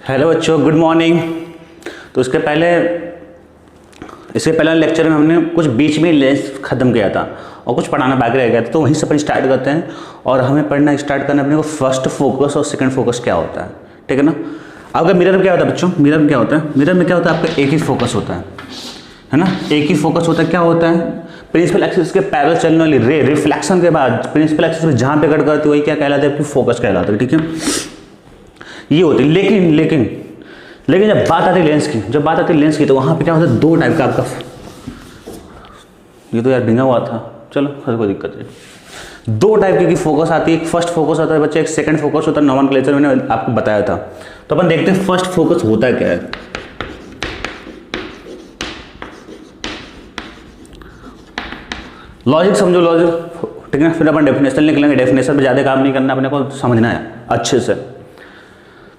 Hello बच्चों, good morning. तो इसके पहले लेक्चर में हमने कुछ बीच में लेंस ख़त्म किया था और कुछ पढ़ाना बाकी रह गया था, तो वहीं से अपन स्टार्ट करते हैं। और हमें पढ़ना स्टार्ट करना अपने को फर्स्ट फोकस और सेकंड फोकस क्या होता है, ठीक है ना। आपका मिरर में क्या होता है बच्चों, मिरर में क्या होता है, मिरर में क्या होता है, आपका एक ही फोकस होता है ना, एक ही फोकस होता है। क्या होता है, प्रिंसिपल एक्सिस के पैरेलल चलने वाली रे रिफ्लेक्शन के बाद प्रिंसिपल एक्सिस में जहाँ पे कट करती है वही क्या कहलाता है, आपकी फोकस कहलाता है, ठीक है। ये होती है। लेकिन जब बात आती है लेंस की, तो वहाँ पे क्या होता है, दो टाइप का आपका, ये तो यार भिंगा हुआ था, चलो कोई दिक्कत नहीं। दो टाइप की फोकस आती है, एक फर्स्ट फोकस होता है बच्चे, एक सेकंड फोकस होता है। नोमेनक्लेचर मैंने आपको बताया था। तो अपन देखते हैं फर्स्ट फोकस होता है क्या है। लॉजिक समझो, लॉजिक, ठीक है। फिर अपन डेफिनेशन निकलेंगे। डेफिनेशन पे ज़्यादा काम नहीं करना, अपने को समझना है अच्छे से।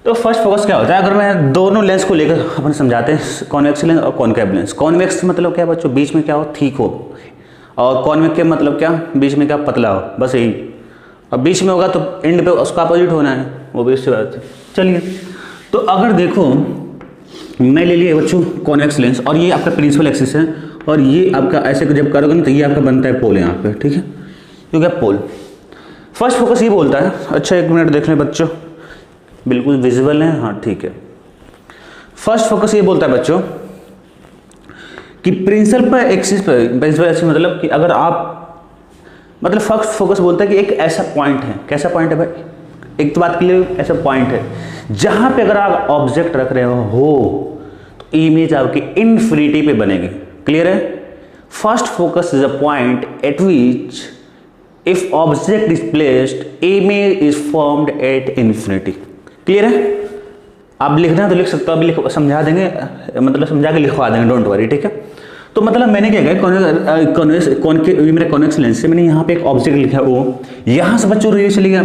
तो फर्स्ट फोकस क्या होता है, अगर मैं दोनों लेंस को लेकर अपन समझाते हैं, कॉन्वेक्स लेंस और कॉनकेव लेंस। कॉन्वेक्स मतलब क्या बच्चों, बीच में क्या हो, थिक हो, और कॉन्वेक्स मतलब क्या, बीच में क्या, पतला हो, बस यही। अब बीच में होगा तो एंड पे उसका अपोजिट होना है, वो भी इससे बात है। चलिए, तो अगर देखो मैं ले लिया बच्चों कॉन्वेक्स लेंस, और ये आपका प्रिंसिपल एक्सिस है, और ये आपका ऐसे जब करोगे ना तो ये आपका बनता है पोल यहाँ पे, ठीक है, क्योंकि पोल। फर्स्ट फोकस ये बोलता है, अच्छा एक मिनट देख लें बच्चों, बिल्कुल विजिबल है, हाँ ठीक है। फर्स्ट फोकस ये बोलता है बच्चों कि प्रिंसिपल एक्सिस मतलब कि अगर आप, मतलब फर्स्ट फोकस बोलता है कि एक ऐसा पॉइंट है, कैसा पॉइंट है भाई, एक तो बात के लिए ऐसा पॉइंट है जहां पे अगर आप ऑब्जेक्ट रख रहे हो तो इमेज आपकी इन्फिनिटी पे बनेगी। क्लियर है। First focus is a point eight which if object is placed image is formed at infinity. Clear है। आप लिखना है तो लिख सकते हो, अभी समझा देंगे, मतलब समझा के लिखवा देंगे, डोंट वरी, ठीक है। तो मतलब मैंने क्या किया, मेरे कॉन्वेक्स लेंस से मैंने यहाँ पे एक ऑब्जेक्ट लिखा, वो यहाँ से बच्चों रे चली गया,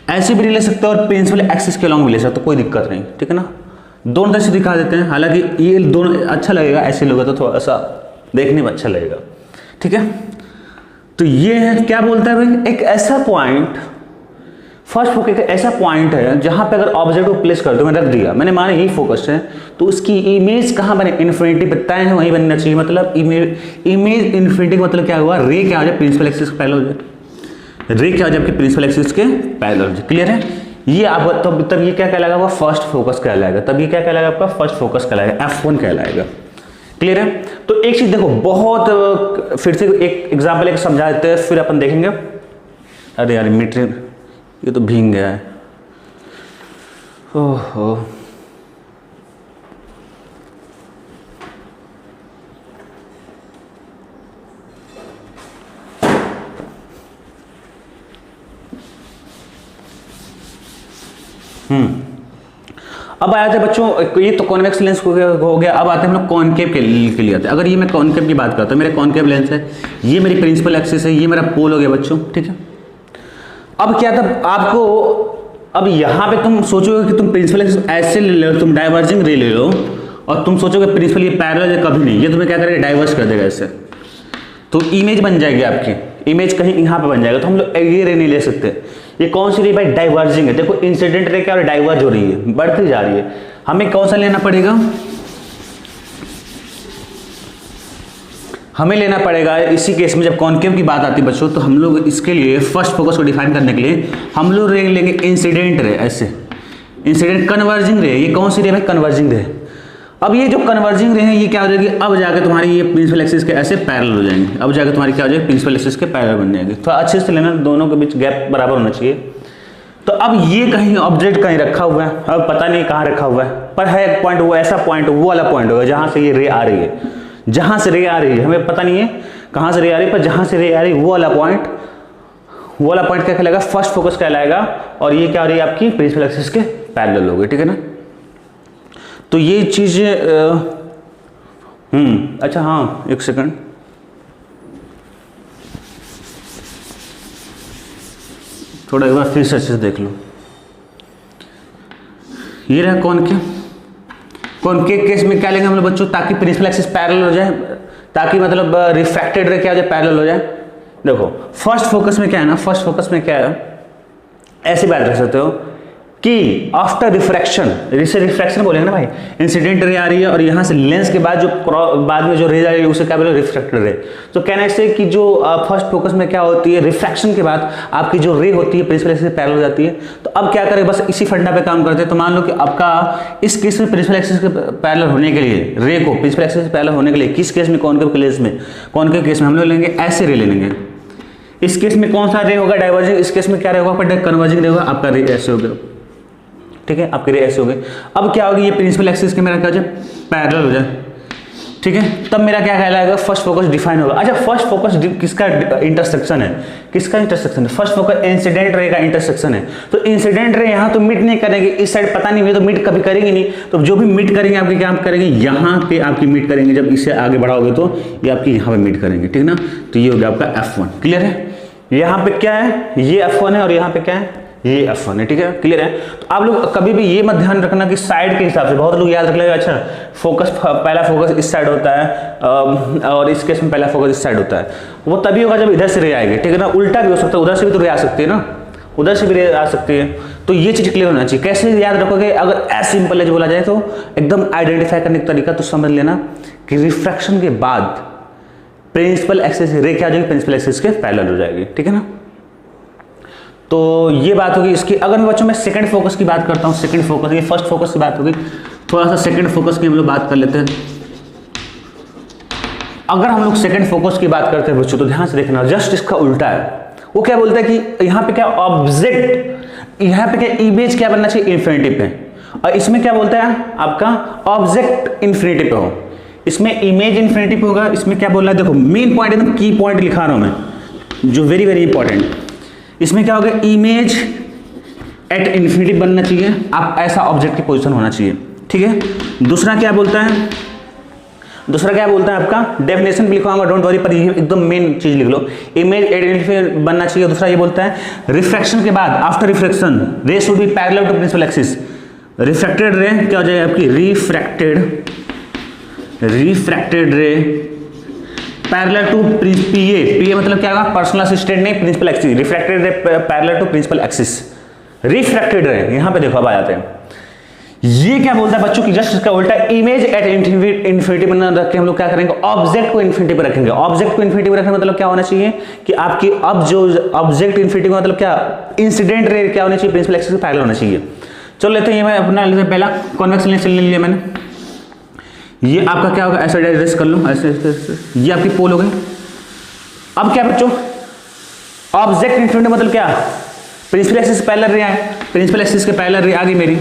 ऐसे भी ले सकते हो और प्रिंसिपल एक्सिस के अलॉन्ग भी ले सकते हो, कोई दिक्कत नहीं, ठीक है ना। दोनों तरह से दिखा देते हैं, हालांकि ये दोनों अच्छा लगेगा, ऐसे लोगे तो थोड़ा सा देखने में अच्छा लगेगा, ठीक है। तो ये है, क्या बोलता है भाई, एक ऐसा पॉइंट, फर्स्ट फोकस ऐसा पॉइंट है जहां पे अगर ऑब्जेक्ट को प्लेस कर दो, मैं रख दिया, मैंने माना यही फोकस है, तो उसकी इमेज कहां बने, इन्फिनिटी पे तय है वहीं बनना चाहिए। मतलब इमेज इन्फिनिटी का मतलब क्या हुआ, रे क्या हो जाए, प्रिंसिपल एक्सिस के पैरेलल हो जाए, रे क्या हो जाए आपके प्रिंसिपल एक्सिस के पैरेलल हो जाए। क्लियर है। ये आप तब ये क्या कहलाएगा, वो फर्स्ट फोकस कहलाएगा। तब ये क्या कहलाएगा, आपका फर्स्ट फोकस कहलाएगा, F1 कहलाएगा। क्लियर है। तो एक चीज देखो, बहुत फिर से एक एग्जाम्पल एक समझा देते हैं, फिर अपन देखेंगे। अरे यार मीटर ये तो भीग गया है, ओहो। अब आया था बच्चों, ये तो कॉन्वेक्स लेंस हो गया। अब आते हैं हम लोग कॉनकेव के लिए आते हैं। अगर ये मैं कॉनकेव की बात करता हूँ, मेरे कॉनकेव लेंस है, ये मेरी प्रिंसिपल एक्सिस है, ये मेरा पोल हो गया बच्चों, ठीक है। अब क्या था आपको, अब यहां पे तुम सोचोगे कि तुम प्रिंसिपल एक्सिस ऐसे ले लो, तुम डाइवर्जिंग रे ले लो, और तुम सोचोगे प्रिंसिपल ये पैरेलल है, कभी नहीं, ये तुम्हें क्या करेगा, डाइवर्स कर देगा ऐसे, तो इमेज बन जाएगी आपकी, इमेज कहीं यहां पे बन जाएगा। तो हम लोग ये रे नहीं ले सकते। ये कौन सी रे भाई, डाइवर्जिंग है। देखो इंसिडेंट रे क्या डाइवर्ज हो रही है, बढ़ती जा रही है, हमें कौन सा लेना पड़ेगा, हमें लेना पड़ेगा इसी केस में जब कॉनकेव की बात आती है बच्चों, तो हम लोग इसके लिए फर्स्ट फोकस को डिफाइन करने के लिए हम लोग रे लेंगे इंसिडेंट रे, ऐसे इंसिडेंट कन्वर्जिंग रे। ये कौन सी रे भाई, कन्वर्जिंग रे। अब ये जो कन्वर्जिंग रे है, ये क्या हो जाएगी, अब जाके तुम्हारी ये प्रिंसिपल एक्सिस के ऐसे पैरेलल हो जाएंगे, अब जाके तुम्हारी क्या हो जाएगी, प्रिंसिपल एक्सिस के पैरेलल बन जाएंगे। तो अच्छे से लेना, दोनों के बीच गैप बराबर होना चाहिए। तो अब ये कहीं ऑब्जेक्ट कहीं रखा हुआ है, अब पता नहीं कहाँ रखा हुआ है, पर है एक पॉइंट, वो ऐसा पॉइंट, वो वाला पॉइंट होगा जहां से ये रे आ रही है, जहां से रे आ रही है, हमें पता नहीं है कहां से रे आ रही है, पर जहां से रे आ रही है वो वाला पॉइंट क्या कहलाएगा, फर्स्ट फोकस कहलाएगा। और ये क्या हो रही है, आपकी प्रिंसिपल एक्सिस के पैरेलल हो गई, ठीक है ना। तो ये चीज अच्छा हाँ, एक सेकंड, थोड़ा एक बार फिर से अच्छे से देख लो। ये रहा कॉनकेव केस में क्या लेंगे हम लोग बच्चों, ताकि प्रिंसिपल एक्सिस पैरेलल हो जाए, ताकि मतलब रिफ्रैक्टेड रे क्या हो जाए, पैरेलल हो जाए। देखो फर्स्ट फोकस में क्या है ना, फर्स्ट फोकस में क्या है, ऐसे बात रख सकते हो, कि आफ्टर रिफ्रैक्शन, इसे रिफ्रैक्शन बोलेंगे ना भाई, इंसिडेंट रे आ रही है और यहाँ से लेंस के बाद जो बाद में जो रे आ रही है उसे क्या बोले, रिफ्रैक्टेड रे। तो कहना इससे कि जो फर्स्ट फोकस में क्या होती है, रिफ्रैक्शन के बाद आपकी जो रे होती है प्रिंसिपल एक्सिस से पैरेलल हो जाती है। तो अब क्या करें, बस इसी फंडा पे काम करते हैं। तो मान लो कि आपका इस केस में प्रिंसिपल एक्सिस के पैरेलल होने के लिए, रे को प्रिंसिपल एक्सिस से पैरेलल होने के लिए किस केस में, कॉनकेव केस में, कॉनकेव केस में हम लोग लेंगे ऐसे रे ले लेंगे। इस केस में कौन सा रे होगा, डाइवर्जिंग। इस केस में क्या रहेगा आपका, कन्वर्जिंग रे होगा, आपका रे ऐसे हो गया, ठीक है, आपके रे ऐसे हो गए। अब क्या होगी, ये प्रिंसिपल एक्सिस के मेरा क्या हो जाए, पैरेलल हो जाए, ठीक है। तब मेरा क्या कहलाएगा, फर्स्ट फोकस डिफाइन होगा। अच्छा, फर्स्ट फोकस किसका इंटरसेक्शन है, किसका इंटरसेक्शन है, फर्स्ट फोकस इंसिडेंट रे का इंटरसेक्शन है। तो इंसिडेंट रे यहाँ तो मीट नहीं करेंगे, इस साइड पता नहीं हुई तो मीट कभी करेंगे नहीं। तो जो भी मीट करेंगे आपके क्या करेंगे, यहाँ पे आपकी मीट करेंगे। जब इससे आगे बढ़ाओगे तो ये आपकी यहाँ पे मीट करेंगे, ठीक ना। तो ये हो गया आपका F1, क्लियर है। यहाँ पे क्या है, ये F1 है और यहाँ पे क्या है, ये F1 है, ठीक है, क्लियर है। तो आप लोग कभी भी ये मत ध्यान रखना कि साइड के हिसाब से, बहुत लोग याद रख लेगा, अच्छा फोकस, पहला फोकस इस साइड होता है और इस केस में पहला फोकस इस साइड होता है। वो तभी होगा जब इधर से रे आएगी, ठीक है ना। उल्टा भी हो सकता है, उधर से भी तो रे आ सकती है ना, उधर से भी रे आ सकती है। तो ये चीज क्लियर होना चाहिए। कैसे याद रखोगे, अगर एज सिंपल एज बोला जाए तो एकदम आइडेंटिफाई करने का तरीका तो समझ लेना कि रिफ्रैक्शन के बाद प्रिंसिपल एक्सिस रे क्या हो जाएगी, प्रिंसिपल एक्सिस के पैरेलल हो जाएगी, ठीक है ना। तो ये बात होगी इसकी। अगर मैं बच्चों में सेकंड फोकस की बात करता हूँ, सेकंड फोकस, ये फर्स्ट फोकस की बात होगी, थोड़ा सा सेकंड फोकस की हम लोग बात कर लेते हैं। अगर हम लोग सेकंड फोकस की बात करते हैं बच्चों, तो ध्यान से देखना, जस्ट इसका उल्टा है। वो क्या बोलता है कि यहाँ पे क्या ऑब्जेक्ट, यहाँ पे क्या इमेज क्या बनना चाहिए, इन्फिनिटी पे, और इसमें क्या बोलता है आपका ऑब्जेक्ट इन्फिनिटी पे हो। इसमें इमेज इन्फिनिटी पे होगा, इसमें क्या बोल रहा है, देखो मेन पॉइंट एकदम की पॉइंट लिखा रहा हूं मैं, जो वेरी वेरी इंपॉर्टेंट। इसमें क्या होगा, इमेज एट इन्फिनिटी बनना चाहिए, आप ऐसा ऑब्जेक्ट की पोजीशन होना चाहिए, ठीक है। दूसरा क्या बोलता है, दूसरा क्या बोलता है आपका, डेफिनेशन भी लिखवाऊंगा, डोंट वरी, पर ये एकदम मेन चीज लिख लो, इमेज एट इन्फिनिटी बनना चाहिए। दूसरा ये बोलता है रिफ्रैक्शन के बाद, after refraction ray should be parallel to principal axis. Refracted ray क्या हो जाएगा आपकी, रिफ्रैक्टेड रे पैरेलल टू पीए मतलब क्या होगा, पर्सनल असिस्टेंट नहीं, principal axis. Refracted ray parallel to principal axis, refracted ray. यहां पे देखो अब आ जाते हैं, ये क्या बोलता है बच्चों की, जस्ट इसका उल्टा, इमेज एट इन्फिनिटी पर रख के हम लोग क्या करेंगे, ऑब्जेक्ट को इन्फिनिटी पर रखेंगे। ऑब्जेक्ट को इन्फिनिटी पर रखने मतलब क्या होना चाहिए कि आपकी अब जो ऑब्जेक्ट इन्फिनिटी का मतलब क्या, इंसिडेंट रे क्या होना चाहिए, प्रिंसिपल एक्सिस से पैरेलल होना चाहिए। चलो लेते हैं, ये मैं अपना लेते हैं पहला कॉन्वेक्स लेंस ले लिया मैंने, ये आपका क्या होगा, ऐसे एड्रेस कर लो, ऐसे ये आपकी पोल हो गई। अब क्या बच्चों, ऑब्जेक्ट इन्फिनिटी मतलब क्या, प्रिंसिपल एक्सिस से पैरेलल रे आए, प्रिंसिपल एक्सिस के पैरेलल रे आ गई मेरी।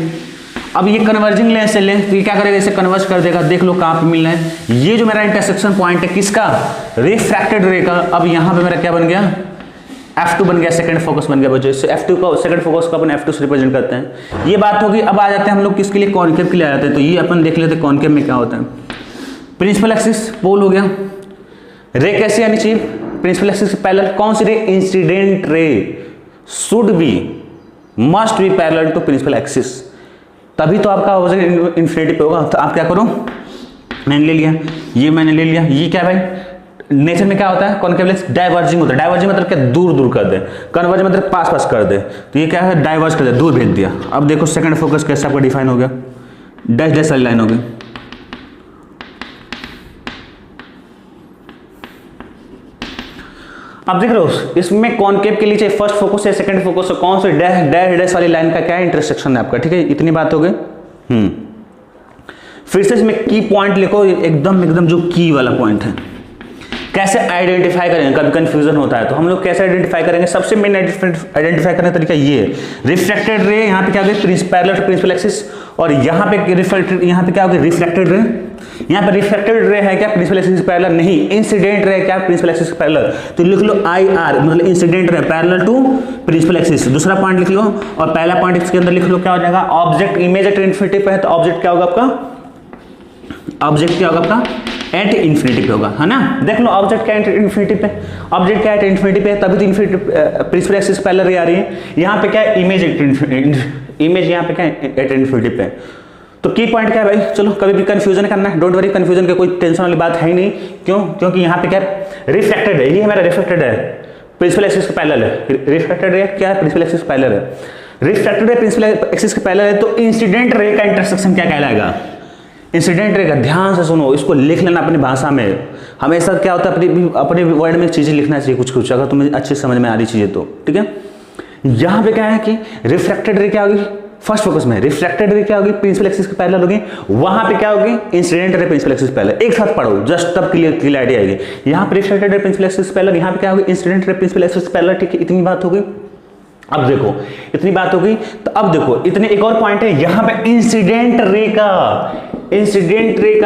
अब ये कन्वर्जिंग लेंस से ले, तो ये क्या करेगा, इसे कन्वर्ज कर देगा। देख लो कहां पे मिल रहा है, ये जो मेरा इंटरसेक्शन पॉइंट है किसका, रिफ्रैक्टेड रे का। अब यहां पे मेरा क्या बन गया, F2 बन गया, सेकंड फोकस बन गया बच्चों। इससे F2 को, सेकंड फोकस को अपन F2 से रिप्रेजेंट करते हैं। ये बात होगी। अब आ जाते हैं हम लोग किसके लिए, कॉनकेव के लिए आ जाते हैं। तो ये अपन देख लेते हैं कॉनकेव में क्या होता है। प्रिंसिपल एक्सिस पोल हो गया, रे कैसे आनी चाहिए, प्रिंसिपल एक्सिस से पैरेलल। कौन सी ray, incident ray should be, must be parallel to principal axis, तभी तो आपका ऑब्जेक्ट इन्फिनिटी पे होगा। तो आप क्या करो, मैंने ले लिया, ये मैंने ले लिया। ये क्या भाई, नेचर में क्या होता है, कॉनकेव लेंस डाइवर्जिंग होता है। डाइवर्जिंग मतलब क्या, दूर दूर कर दे, कन्वर्ज मतलब पास पास कर दे। तो ये क्या है, डाइवर्ज कर दे, दूर भेज दिया। अब देखो सेकंड फोकस कैसे आपका डिफाइन हो गया, डैश डैश वाली लाइन हो गई। अब देख लो इसमें कॉनकेव के लिए चाहे फर्स्ट फोकस या सेकंड फोकस हो, कौन से डैश डैश डैश वाली लाइन का क्या इंटरसेक्शन है आपका, ठीक है। इतनी बात हो गई। फिर से इसमें की पॉइंट लिखो, एकदम जो की वाला पॉइंट है। कैसे आइडेंटिफाई करेंगे, कभी कंफ्यूजन होता है तो हम लोग कैसे आइडेंटिफाई करेंगे, सबसे मेन आइडेंटिफाई करने का तरीका ये है, रिफ्रैक्टेड रे यहाँ पे क्या होगा, पैरेलल टू प्रिंसिपल एक्सिस, और यहाँ पे रिफ्लेक्टेड, यहाँ पे क्या होगा, रिफ्रैक्टेड रे। यहाँ पे रिफ्रैक्टेड रे है क्या, प्रिंसिपल एक्सिस से पैरेलल नहीं, इंसिडेंट रे क्या, प्रिंसिपल एक्सिस से पैरेलल। तो लिख लो IR मतलब incident ray parallel to principal axis. दूसरा पॉइंट लिख लो, और पहला पॉइंट इसके अंदर लिख लो, क्या हो जाएगा, ऑब्जेक्ट इमेज एट इन्फिनिटी पे है, तो ऑब्जेक्ट क्या होगा आपका, ऑब्जेक्ट क्या होगा आपका एट इन्फिनिटी पे होगा, है ना। देख लो ऑब्जेक्ट क्या है इन्फिनिटी पे, ऑब्जेक्ट क्या है इन्फिनिटी पे, तभी तो इन्फिनिटी प्रिंसिपल एक्सिस पैरेलल रे आ रही है। यहाँ पे क्या है, इमेज इमेज यहाँ पे क्या है, एट इन्फिनिटी पे। तो की पॉइंट क्या है भाई, चलो कभी भी कंफ्यूजन करना है, डोंट वरी, कंफ्यूजन की कोई टेंशन वाली बात है ही नहीं। क्यों, क्योंकि यहाँ पे क्या रिफ्लेक्टेड है, ये हमारा रिफ्लेक्टेड है, प्रिंसिपल एक्सिस के पैरेलल है। रिफ्लेक्टेड है क्या है, प्रिंसिपल एक्सिस पैरेलल है। रिफ्रैक्टेड रे प्रिंसिपल एक्सिस के पैरेलल है तो इंसिडेंट रे का इंटरसेक्शन क्या कहलाएगा? इंसिडेंट रे का, ध्यान से सुनो, इसको लिख लेना अपनी भाषा में। हमेशा क्या होता है अपने वर्ड में चीजें लिखना चाहिए कुछ कुछ, अगर तुम्हें अच्छे समझ में आ रही चीजें तो, ठीक है। यहाँ पे क्या है कि रिफ्रैक्टेड रे क्या होगी फर्स्ट फोकस में, रिफ्रैक्टेड रे क्या होगी प्रिंसिपल एक्सिस के पैरेलल होगी, वहां पे क्या होगी incident ray principal axis parallel. एक साथ पढ़ो जस्ट तब क्लियरिटी आएगी। यहाँ पे रिफ्रैक्टेड रे प्रिंसिपल एक्सिस पैरेलल, यहाँ पे क्या होगी incident ray principal axis parallel, ठीक है। इतनी बात हो गई। अब देखो इतनी बात हो गई तो अब देखो इतने एक और पॉइंट है, यहाँ पे इंसिडेंट रे का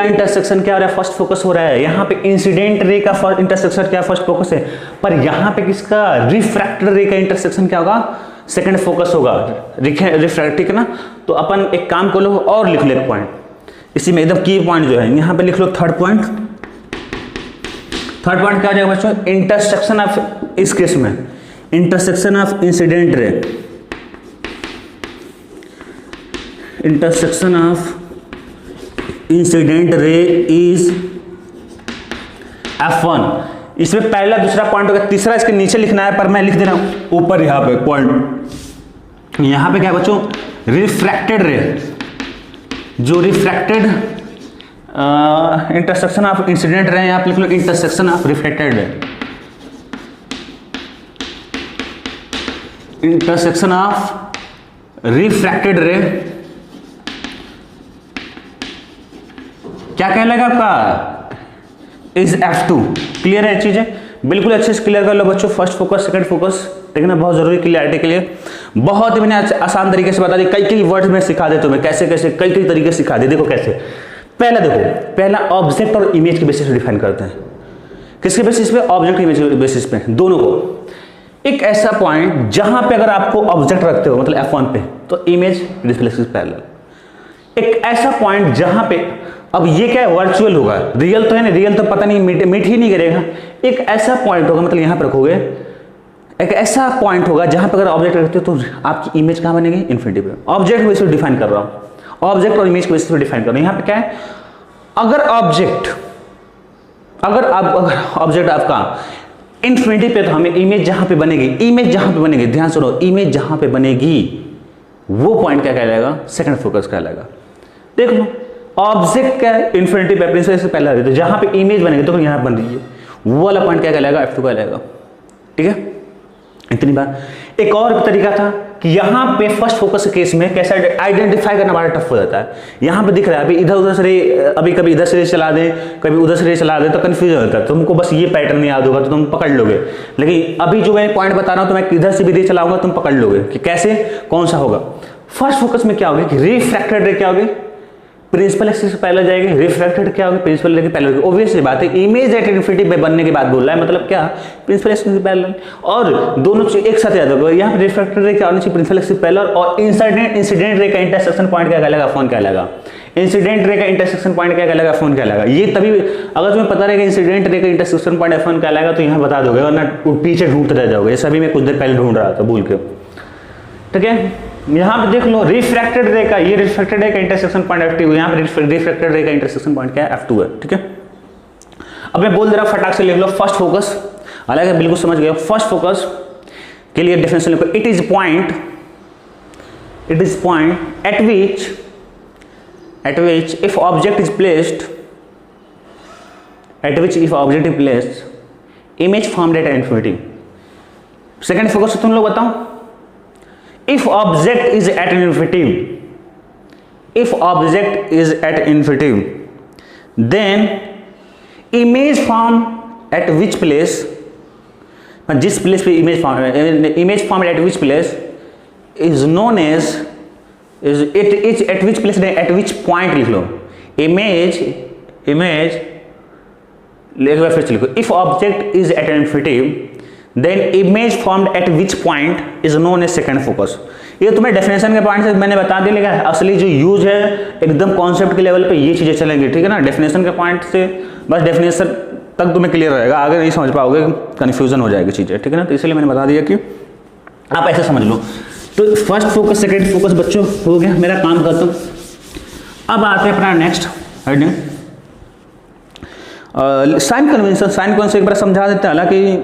इंटरसेक्शन क्या हो रहा है? फर्स्ट फोकस हो रहा है। यहाँ पे इंसिडेंट रे का फर्स्ट इंटरसेक्शन क्या फर्स्ट फोकस है, पर यहाँ पे किसका रिफ्रैक्टेड रे का इंटरसेक्शन क्या होगा? सेकंड फोकस होगा। रिफ्रैक्ट, ठीक है ना। तो अपन एक काम कर लो और लिख लो एक पॉइंट इसी में, एकदम की पॉइंट जो है यहाँ पे लिख लो थर्ड पॉइंट। थर्ड पॉइंट क्या हो जाएगा बच्चों? इंटरसेक्शन ऑफ, इस केस में intersection of incident ray, intersection of incident ray is F1। इसमें पहला दूसरा पॉइंट होगा, तीसरा इसके नीचे लिखना है पर मैं लिख दे रहा हूं ऊपर यहाँ पे पॉइंट। यहाँ पे क्या है बच्चों? रिफ्रैक्टेड रे, जो refracted intersection of incident ray, यहाँ पे लिख लो intersection of refracted ray, intersection of refracted ray क्या कहलाएगा आपका? Is F2। क्लियर है चीजें? बिल्कुल अच्छे से क्लियर कर लो बच्चों। फर्स्ट फोकस सेकंड फोकस, ठीक है ना, बहुत जरूरी क्लियरिटी के लिए। बहुत ही मैंने आसान तरीके से बता दी, कई वर्ड्स में सिखा दे तुम्हें, कैसे कैसे कई तरीके से सिखा दे। देखो कैसे, पहला देखो, पहला ऑब्जेक्ट और इमेज के बेसिस पे डिफाइन करते हैं। किसके बेसिस पे? ऑब्जेक्ट इमेज के बेसिस पे, दोनों को। एक ऐसा पॉइंट जहां पे अगर आपको ऑब्जेक्ट रखते हो मतलब F1 पे, तो इमेज डिस्प्ले एक्सिस पैरेलल। एक ऐसा पॉइंट जहां पे, अब ये क्या है? वर्चुअल होगा, रियल तो है ना, रियल तो पता नहीं मीट ही नहीं करेगा। एक ऐसा पॉइंट होगा, मतलब यहां पर रखोगे, एक ऐसा पॉइंट होगा जहां पर अगर ऑब्जेक्ट रखते हो तो आपकी इमेज कहां बनेगी? इन्फिनिटी पे। ऑब्जेक्ट बेसिस पे डिफाइन कर रहा हूं, ऑब्जेक्ट और इमेज के बेसिस पे डिफाइन कर रहा हूं। यहां पे क्या है? अगर ऑब्जेक्ट आपका इन्फिनिटी पे, तो हमें इमेज जहां पे बनेगी, ध्यान सुनो, इमेज जहां पे बनेगी वो पॉइंट क्या कहलाएगा? सेकंड फोकस कहलाएगा। देख लो, ऑब्जेक्ट क्या है? इन्फिनिटी पे प्रिंसिपल से पहले, तो जहां पे इमेज बनेगी तो यहां बन रही है, वो वाला पॉइंट क्या कहलाएगा? F2 कहलाएगा, ठीक है। इतनी बात। एक और तरीका था कि यहां पे फर्स्ट फोकस के केस में कैसे आइडेंटिफाई करना बड़ा टफ हो जाता है। यहां पे दिख रहा है अभी इधर उधर से, अभी कभी इधर से चला दे, कभी उधर से चला दे, तो कंफ्यूज हो जाता है। तुमको बस ये पैटर्न याद होगा तो तुम पकड़ लोगे, लेकिन अभी जो मैं पॉइंट बता रहा हूं तो मैं इधर से भी दे चलाऊंगा, तुम पकड़ लोगे कि कैसे कौन सा होगा। फर्स्ट फोकस में क्या होगी कि रिफ्रैक्टेड रे क्या होगी? प्रिंसिपल एक्सिस से पैरेलल जाएगी। रिफ्रैक्टेड क्या होगी? प्रिंसिपल रे के पैरेलल होगी। ऑब्वियस सी बात है, इमेज एट इन्फिनिटी पे बनने की बात बोल रहा है, मतलब क्या? प्रिंसिपल एक्सिस से पैरेलल, और दोनों चीज एक साथ याद होगा। यहाँ पे रिफ्रैक्टेड रे क्या होनी चाहिए? प्रिंसिपल एक्सिस से पैरेलल, और इंसिडेंट रे का इंटरसेक्शन पॉइंट क्या कहलाएगा? F1 कहलाएगा। इंसिडेंट रे का इंटरसेक्शन पॉइंट क्या कहलाएगा? F1 कहलाएगा। ये तभी अगर तुम्हें पता रहेगा इंसिडेंट रे का इंटरसेक्शन पॉइंट F1 कहलाएगा तो यहाँ बता दोगे, वरना पीछे ढूंढते रह जाओगे। ये सभी मैं कुछ देर पहले ढूंढ रहा था भूल के, ठीक है। यहां पे देख लो रिफ्रैक्टेड रे का, ये रिफ्रैक्टेड रे का इंटरसेक्शन पॉइंट F2 है, यहां पे रिफ्रैक्टेड रे का इंटरसेक्शन पॉइंट क्या है? F2 है, ठीक है। अब मैं बोल दे रहा हूं, फटाक से लिख लो। फर्स्ट फोकस, हालांकि बिल्कुल समझ गए, फर्स्ट फोकस के लिए डेफिनेशन लिखो। It is point eight which if object is placed image formed at infinity. Second focus तुम लोग बताओ। If object is at infinitive, then image formed at which place, जिस प्लेस पे image formed at which place is known as, at which place, at which point लिख लो। image एक बार फिर से लिखो। If object is at infinitive, then image formed at which point is known as second focus। ये तुम्हें definition के point से मैंने बता दिया, लेकिन असली जो यूज है एकदम कॉन्सेप्ट के लेवल पे ये चीजें चलेंगी, ठीक है ना। डेफिनेशन के पॉइंट से बस डेफिनेशन तक तुम्हें क्लियर रहेगा, आगे नहीं समझ पाओगे, कंफ्यूजन हो जाएगी चीजें, ठीक है ना। तो इसलिए मैंने बता दिया कि आप ऐसे समझ लो। तो फर्स्ट फोकस सेकेंड फोकस बच्चों हो गया, मेरा काम करता हूँ। अब आते हैं अपना नेक्स्ट हेडिंग, साइन कन्वेंशन एक बार समझा देते हैं, हालांकि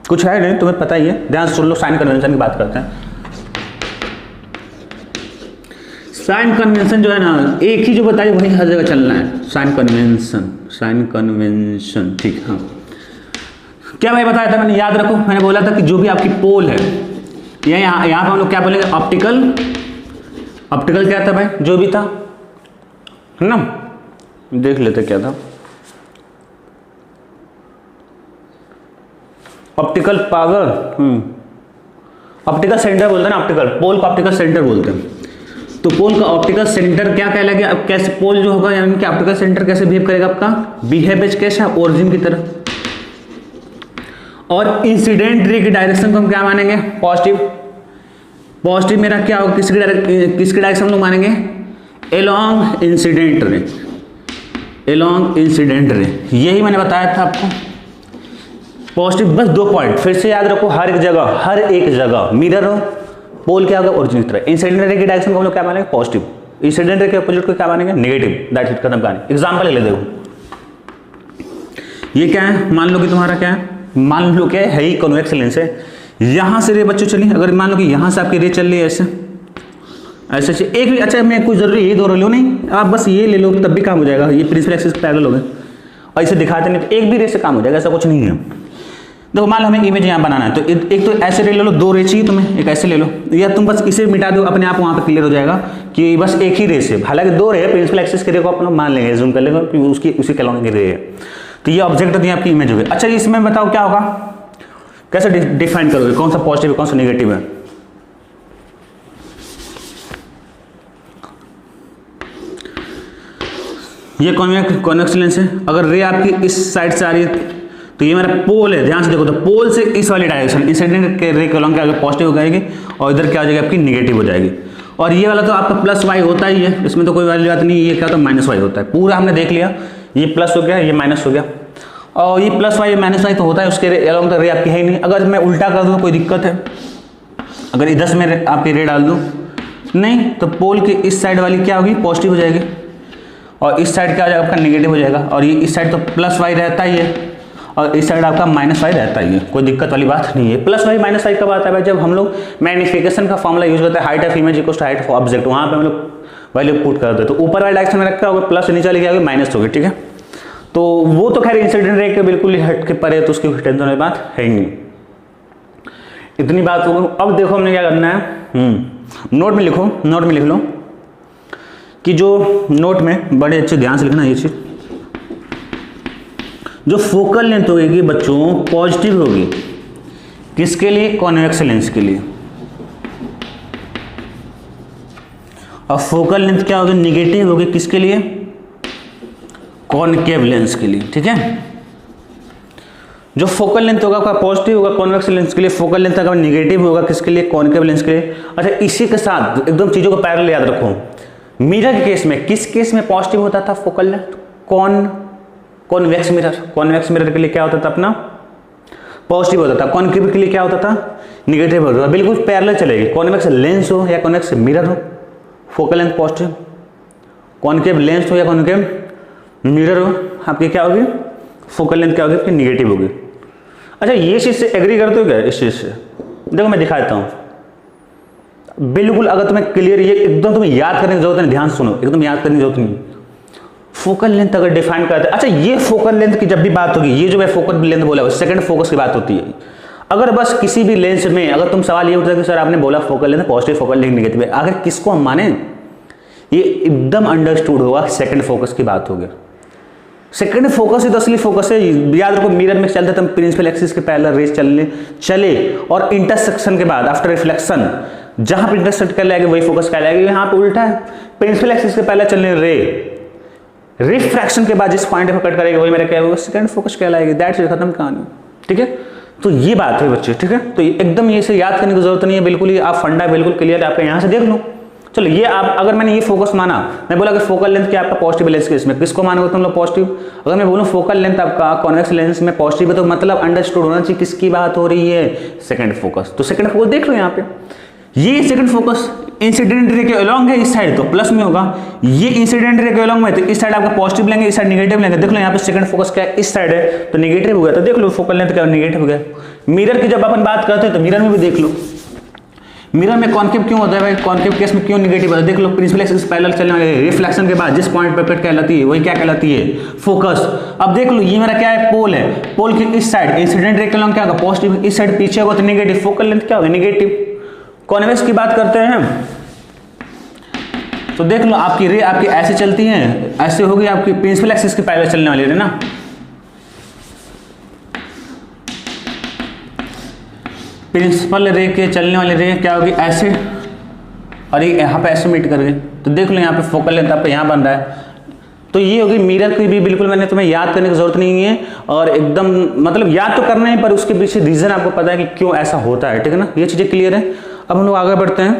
कुछ है नहीं, तुम्हें पता ही है, ध्यान से सुन लो। साइन कन्वेंशन की बात करते हैं। साइन कन्वेंशन जो है ना, एक ही जो बताइए वही हर जगह चलना है। साइन कन्वेंशन, ठीक। हाँ, क्या भाई बताया था मैंने, याद रखो, मैंने बोला था कि जो भी आपकी पोल है, यहाँ पे हम लोग क्या बोलेंगे, ऑप्टिकल क्या था भाई, जो भी था, है ना, देख लेते क्या था। ऑप्टिकल पावर, ऑप्टिकल सेंटर बोलते हैं ना, ऑप्टिकल पोल को ऑप्टिकल सेंटर बोलते हैं। तो पोल का ऑप्टिकल सेंटर क्या कहलाएगा, अब कैसे पोल जो होगा यानी कि ऑप्टिकल सेंटर कैसे बिहेव करेगा, आपका बिहेव कैसे ओरिजिन की तरह। और इंसिडेंट रे की डायरेक्शन को हम क्या मानेंगे, पॉजिटिव मेरा क्या होगा, किसकी डायरेक्शन हम लोग मानेंगे, एलॉन्ग इंसिडेंट रे। यही मैंने बताया था आपको, पॉजिटिव। बस 2 पॉइंट फिर से याद रखो, हर एक जगह मिरर हो, पोल क्या होगा, ओरिजिन की तरह। इंसिडेंट रे की डायरेक्शन को हम लोग क्या मानेंगे, पॉजिटिव। इंसिडेंट रे के अपोजिट को क्या मानेंगे, नेगेटिव। दैट्स इट, खत्म कहानी। एग्जांपल ले देखो, ये क्या है, मान लो कि तुम्हारा क्या है, मान लो क्या है ही कॉन्वेक्स लेंस है। यहां से रे बच्चों चलिए, अगर मान लो कि यहां से आपकी रे चल रही है ऐसे एक भी, अच्छा मैं कोई जरूरी ये 2 रो लो नहीं, आप बस ये ले लो तब भी काम हो जाएगा, ये प्रिंसिपल एक्सिस पैरेलल हो गए और इसे दिखाते नहीं तो एक भी रे से काम हो जाएगा, ऐसा कुछ नहीं है। देखो मान लो हमें इमेज यहाँ बनाना है, तो एक तो ऐसे रे ले लो, 2 रे चाहिए तुम्हें, एक ऐसे ले लो, या तुम बस इसे मिटा दो, अपने आप वहाँ पे क्लियर हो जाएगा कि बस एक ही रे से, हालांकि 2 रे प्रिंसिपल एक्सिस के रे को अपन लोग मान लेंगे, जूम कर लेंगे कि उसी के अलॉन्ग रे है। तो ये ऑब्जेक्ट होती है आपकी इमेज हो गई। अच्छा इसमें बताओ क्या होगा, कैसे डिफाइन करोगे, कौन सा पॉजिटिव है कौन सा नेगेटिव है। ये कॉन्वेक्स लेंस है, अगर रे आपकी इस साइड से आ रही है तो ये मेरा पोल है, ध्यान से देखो, तो पोल से इस वाली डायरेक्शन इंसिडेंट के रे के अलॉन्ग के आगे पॉजिटिव हो जाएगी और इधर क्या हो जाएगी आपकी नेगेटिव हो जाएगी। और ये वाला तो आपका प्लस वाई होता ही है, इसमें तो कोई वाली बात नहीं, ये क्या होता है माइनस वाई होता है। पूरा हमने देख लिया, ये प्लस हो गया ये माइनस हो गया, और ये प्लस वाई माइनस वाई तो होता है, उसके अलॉन्ग तो रे आपकी है ही नहीं। अगर मैं उल्टा कर दूँ कोई दिक्कत है, अगर इधर से मैं आपकी रे डाल दूँ नहीं, तो पोल के इस साइड वाली क्या होगी, पॉजिटिव हो जाएगी, और इस साइड क्या हो जाएगा आपका नेगेटिव हो जाएगा। और ये इस साइड तो प्लस वाई रहता ही है और इस साइड आपका माइनस वाई रहता ही है, कोई दिक्कत वाली बात नहीं है। प्लस वाई माइनस वाई कब आता है भाई, जब हम लोग मैग्निफिकेशन का फॉर्मूला यूज करते हैं, height of image equals to height of object, वहाँ पे हम लोग वैल्यू पुट करते हैं। तो ऊपर वाले डायरेक्शन में रखा होगा प्लस, नीचे लिखा होगा माइनस होगी, ठीक है। तो वो तो खैर इंसिडेंट रे के बिल्कुल ही हट के परे, तो उसकी टेंशन वाली बात है ही नहीं। इतनी बात हो। अब देखो हमने क्या करना है, नोट में लिखो, नोट में लिख लो कि जो नोट में बड़े अच्छे ध्यान से लिखना, ये चीज जो फोकल लेंथ होगी बच्चों पॉजिटिव होगी, किसके लिए, कॉन्वेक्स लेंस के लिए, और फोकल लेंथ क्या होगी, निगेटिव होगी, किसके लिए, कॉनकेव लेंस के लिए, ठीक है। जो फोकल लेंथ होगा आपका पॉजिटिव होगा कॉन्वेक्स लेंस के लिए, फोकल लेंथ अगर निगेटिव होगा किसके लिए, कॉनकेव लेंस के लिए। अच्छा इसी के साथ एकदम चीजों को पैरेलल याद रखो, मिरर के केस में किस केस में पॉजिटिव होता था फोकल लेंथ, कॉन्वेक्स मिरर के लिए क्या होता था अपना पॉजिटिव होता था, कॉनकेव के लिए क्या होता था निगेटिव होता था। बिल्कुल पैरेलल चलेगी, कॉन्वेक्स लेंस हो या कॉन्वेक्स मिरर हो, focal length positive, concave lens हो या कॉनकेव मिरर हो, आपकी क्या होगी फोकल लेंथ क्या होगी आपकी निगेटिव होगी। अच्छा ये चीज से एग्री करते हो क्या, इस चीज से देखो मैं दिखाता हूं बिल्कुल, अगर तुम्हें क्लियर, ये एकदम तुम्हें याद करने की जरूरत नहीं, ध्यान सुनो, एकदम याद करने की जरूरत नहीं। फोकल लेंथ अगर डिफाइन करते हैं, अच्छा ये फोकल लेंथ की जब भी बात होगी, ये जो मैं फोकल लेंथ बोला सेकंड फोकस की बात होती है। अगर बस किसी भी लेंस में अगर तुम सवाल ये उठता है कि सर आपने बोला focal length positive focal length negative, अगर किसको हम माने, ये एकदम अंडरस्टूड होगा सेकंड फोकस की बात होगी। सेकंड फोकस ही तो असली फोकस है, याद रखो मिरर में चलते तुम प्रिंसिपल एक्सिस के पैरेलल रेस चले और इंटरसेक्शन के बाद आफ्टर रिफ्लेक्शन जहां पर इंटरसेक्ट कर लाएगी वही फोकस कहलाएगी। यहाँ पे उल्टा है, प्रिंसिपल एक्सिस के पैरेलल चलने रे रिफ्रैक्शन के बाद जिस पॉइंट पर कट करेगा वही मेरा क्या होगा सेकंड फोकस कहलाएगी। दैट्स इट, खत्म कहानी, ठीक है। तो ये बात है बच्चे, ठीक है। तो एकदम ये से याद करने की जरूरत नहीं है, बिल्कुल ही आप फंडा बिल्कुल क्लियर आपका यहाँ से देख लो। चलो ये आप अगर मैंने ये फोकस माना, मैं बोला कि फोकल लेंथ क्या आपका पॉजिटिव लेंस के इसमें किसको मानोगे तुम लोग पॉजिटिव। अगर मैं बोलूँ फोकल लेंथ आपका कॉन्वेक्स लेंस में पॉजिटिव है तो मतलब अंडरस्टूड होना चाहिए किसकी बात हो रही है, सेकंड फोकस। तो सेकंड फोकस देख लो यहाँ पे, ये सेकंड फोकस इंसिडेंट रे के अलॉन्ग है, इस साइड तो प्लस में होगा, ये इंसिडेंट रे के अलॉन्ग में तो इस साइड आपका पॉजिटिव लेंगे, इस साइड नेगेटिव लेंगे। देख लो यहाँ पे सेकंड फोकस क्या है, इस साइड है तो नेगेटिव हो गया, तो देख लो फोकल लेंथ क्या नेगेटिव हो गया। मिरर की जब अपन बात करते हैं तो मिरर में भी देख लो, मिरर में कॉन्केव क्यों होता है भाई, कॉन्केव केस में क्यों निगेटिव होता है, देख लो प्रिंसिपल एक्सिस पैरेलल चलने वाले रिफ्लेक्शन के बाद जिस पॉइंट पर कहलाती है वही क्या कहलाती है, फोकस। अब देख लो ये मेरा क्या है, पोल है, पोल की इस साइड इंसिडेंट रे का क्या होगा पॉजिटिव, इस साइड पीछे होगा तो निगेटिव, फोकल लेंथ क्या होगा नेगेटिव। कॉन्वेक्स की बात करते हैं तो देख लो आपकी रे आपकी ऐसे चलती है, ऐसे होगी आपकी प्रिंसिपल एक्सिस के पैरेलल चलने वाली रे ना, प्रिंसिपल रे के चलने वाली रे क्या होगी ऐसे, और ये यहाँ पे ऐसे मीट कर गई, तो देख लो यहाँ पे फोकल लेंथ आपका यहाँ बन रहा है। तो ये होगी मिरर की भी बिल्कुल मैंने तुम्हें याद करने की जरूरत नहीं है, और एकदम मतलब याद तो करना है पर उसके पीछे रीजन आपको पता है कि क्यों ऐसा होता है, ठीक है ना, ये चीजें क्लियर है। अब हम लोग आगे बढ़ते हैं।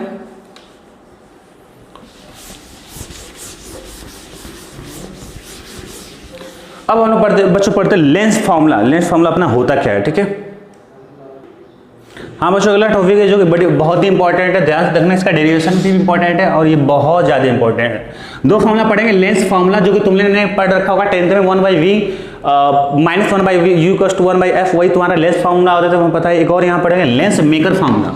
अब हम लोग बच्चों पढ़ते हैं लेंस फॉर्मूला। लेंस फॉर्मूला अपना होता क्या है, ठीक है। हाँ बच्चों अगला टॉपिक है जो कि बहुत ही इंपॉर्टेंट है, ध्यान से देखना, इसका डेरिवेशन भी इंपॉर्टेंट है और ये बहुत ज्यादा इंपॉर्टेंट है। दो फॉर्मूला पढ़ेंगे, लेंस फॉर्मूला जो कि तुमने पढ़ रखा होगा 10th में 1/v minus 1/v u equals to 1/f, वही तुम्हारा लेंस फॉर्मूला होता है, तुम्हें पता है। एक और यहाँ पढ़ेंगे लेंस मेकर फॉर्मूला,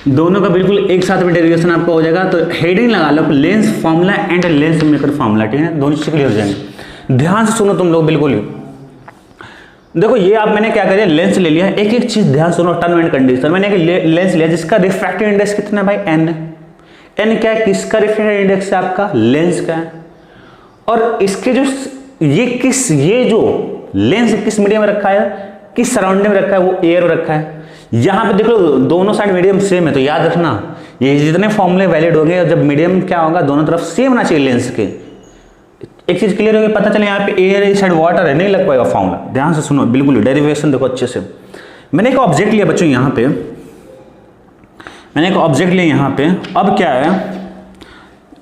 दोनों का बिल्कुल एक साथ में डेरिवेशन आपको हो जाएगा। तो हेडिंग लगा लो lens formula and lens maker formula, ठीक है, दोनों चीज क्लियर हो जाएंगे। ध्यान से सुनो तुम लोग बिल्कुल ही, देखो ये आप मैंने क्या करिए लेंस ले लिया, एक एक चीज ध्यान सुनो, टर्म एंड कंडीशन। मैंने एक लेंस लिया जिसका रिफ्रैक्टिव इंडेक्स कितना है भाई, एन। एन क्या है, किसका रिफ्रैक्टिव इंडेक्स है, आपका लेंस का है। और इसके जो ये जो लेंस किस मीडियम में रखा है, किस सराउंडिंग में रखा है, वो एयर में रखा है। यहां पे देख लो दोनों साइड मीडियम सेम है, तो याद रखना ये जितने फॉर्मूले वैलिड हो गए, जब मीडियम क्या होगा दोनों तरफ सेम होना चाहिए लेंस के। एक चीज क्लियर होगी, पता चले यहाँ पे एयर इस साइड वाटर है, नहीं लग पाएगा फॉर्मूला। ध्यान से सुनो बिल्कुल, डेरिवेशन देखो अच्छे से। मैंने एक ऑब्जेक्ट लिया बच्चों यहाँ पे, मैंने एक ऑब्जेक्ट लिया यहाँ पे। अब क्या है,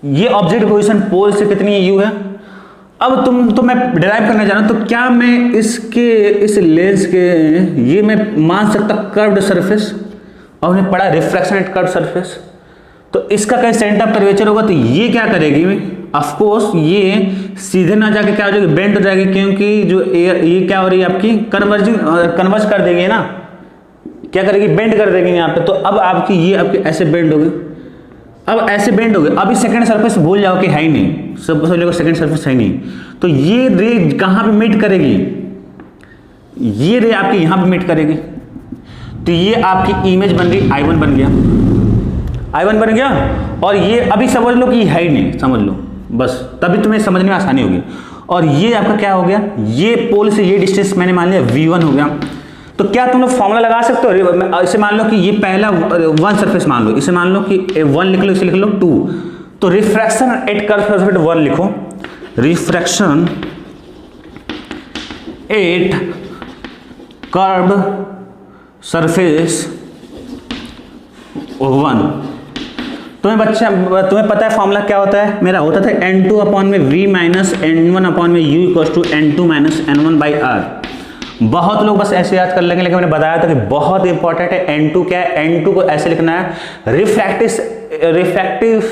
ये ऑब्जेक्ट पोजीशन पोल से कितनी यू है। अब तो मैं डिराइव करना चाह रहा हूँ, तो क्या मैं इस लेंस के ये मैं मान सकता कर्व्ड सरफेस, और हमने पढ़ा रिफ्रैक्शन एट कर्व्ड सरफेस, तो इसका कहीं सेंटर ऑफ कर्वेचर होगा, तो ये क्या करेगी, ऑफ कोर्स ये सीधे ना जाके क्या हो जाएगी, बेंड हो जाएगी, क्योंकि जो एयर ये क्या हो रही है आपकी कन्वर्ज कर देगी ना, क्या करेगी, बेंड कर देगी यहाँ पे। तो अब आपकी ये आपकी ऐसे बेंड होगी, अब ऐसे बेंड हो गए। अभी सेकंड सरफेस भूल जाओ कि है ही नहीं, सब लोग सेकंड सरफेस है नहीं, तो ये रे कहां पे मीट करेगी, ये रे आपकी यहां पे मीट करेगी। तो ये आपकी इमेज बन गई, I1 बन गया, I1 बन गया। और ये अभी समझ लो कि है ही नहीं, समझ लो बस, तभी तुम्हें समझने में आसानी होगी। और ये आपका क्या हो गया, ये पोल से ये डिस्टेंस मैंने मान लिया V1 हो गया। तो क्या तुम लोग फॉर्मूला लगा सकते हो, इसे मान लो कि ये पहला 1 सरफेस मान लो, इसे मान लो कि 1 लिख लो, इसे लिख लो 2। तो रिफ्रैक्शन एट कर्व सरफेस 1 लिखो, रिफ्रैक्शन एट कर्व सरफेस 1। तुम्हें पता है फॉर्मूला क्या होता है, मेरा होता था n2 अपॉन में v माइनस n1 अपॉन में u equals to n2 minus n1 by r। बहुत लोग बस ऐसे याद कर लेंगे, लेकिन मैंने बताया था कि बहुत इंपॉर्टेंट है। n2 क्या है, n2 को ऐसे लिखना है, refractive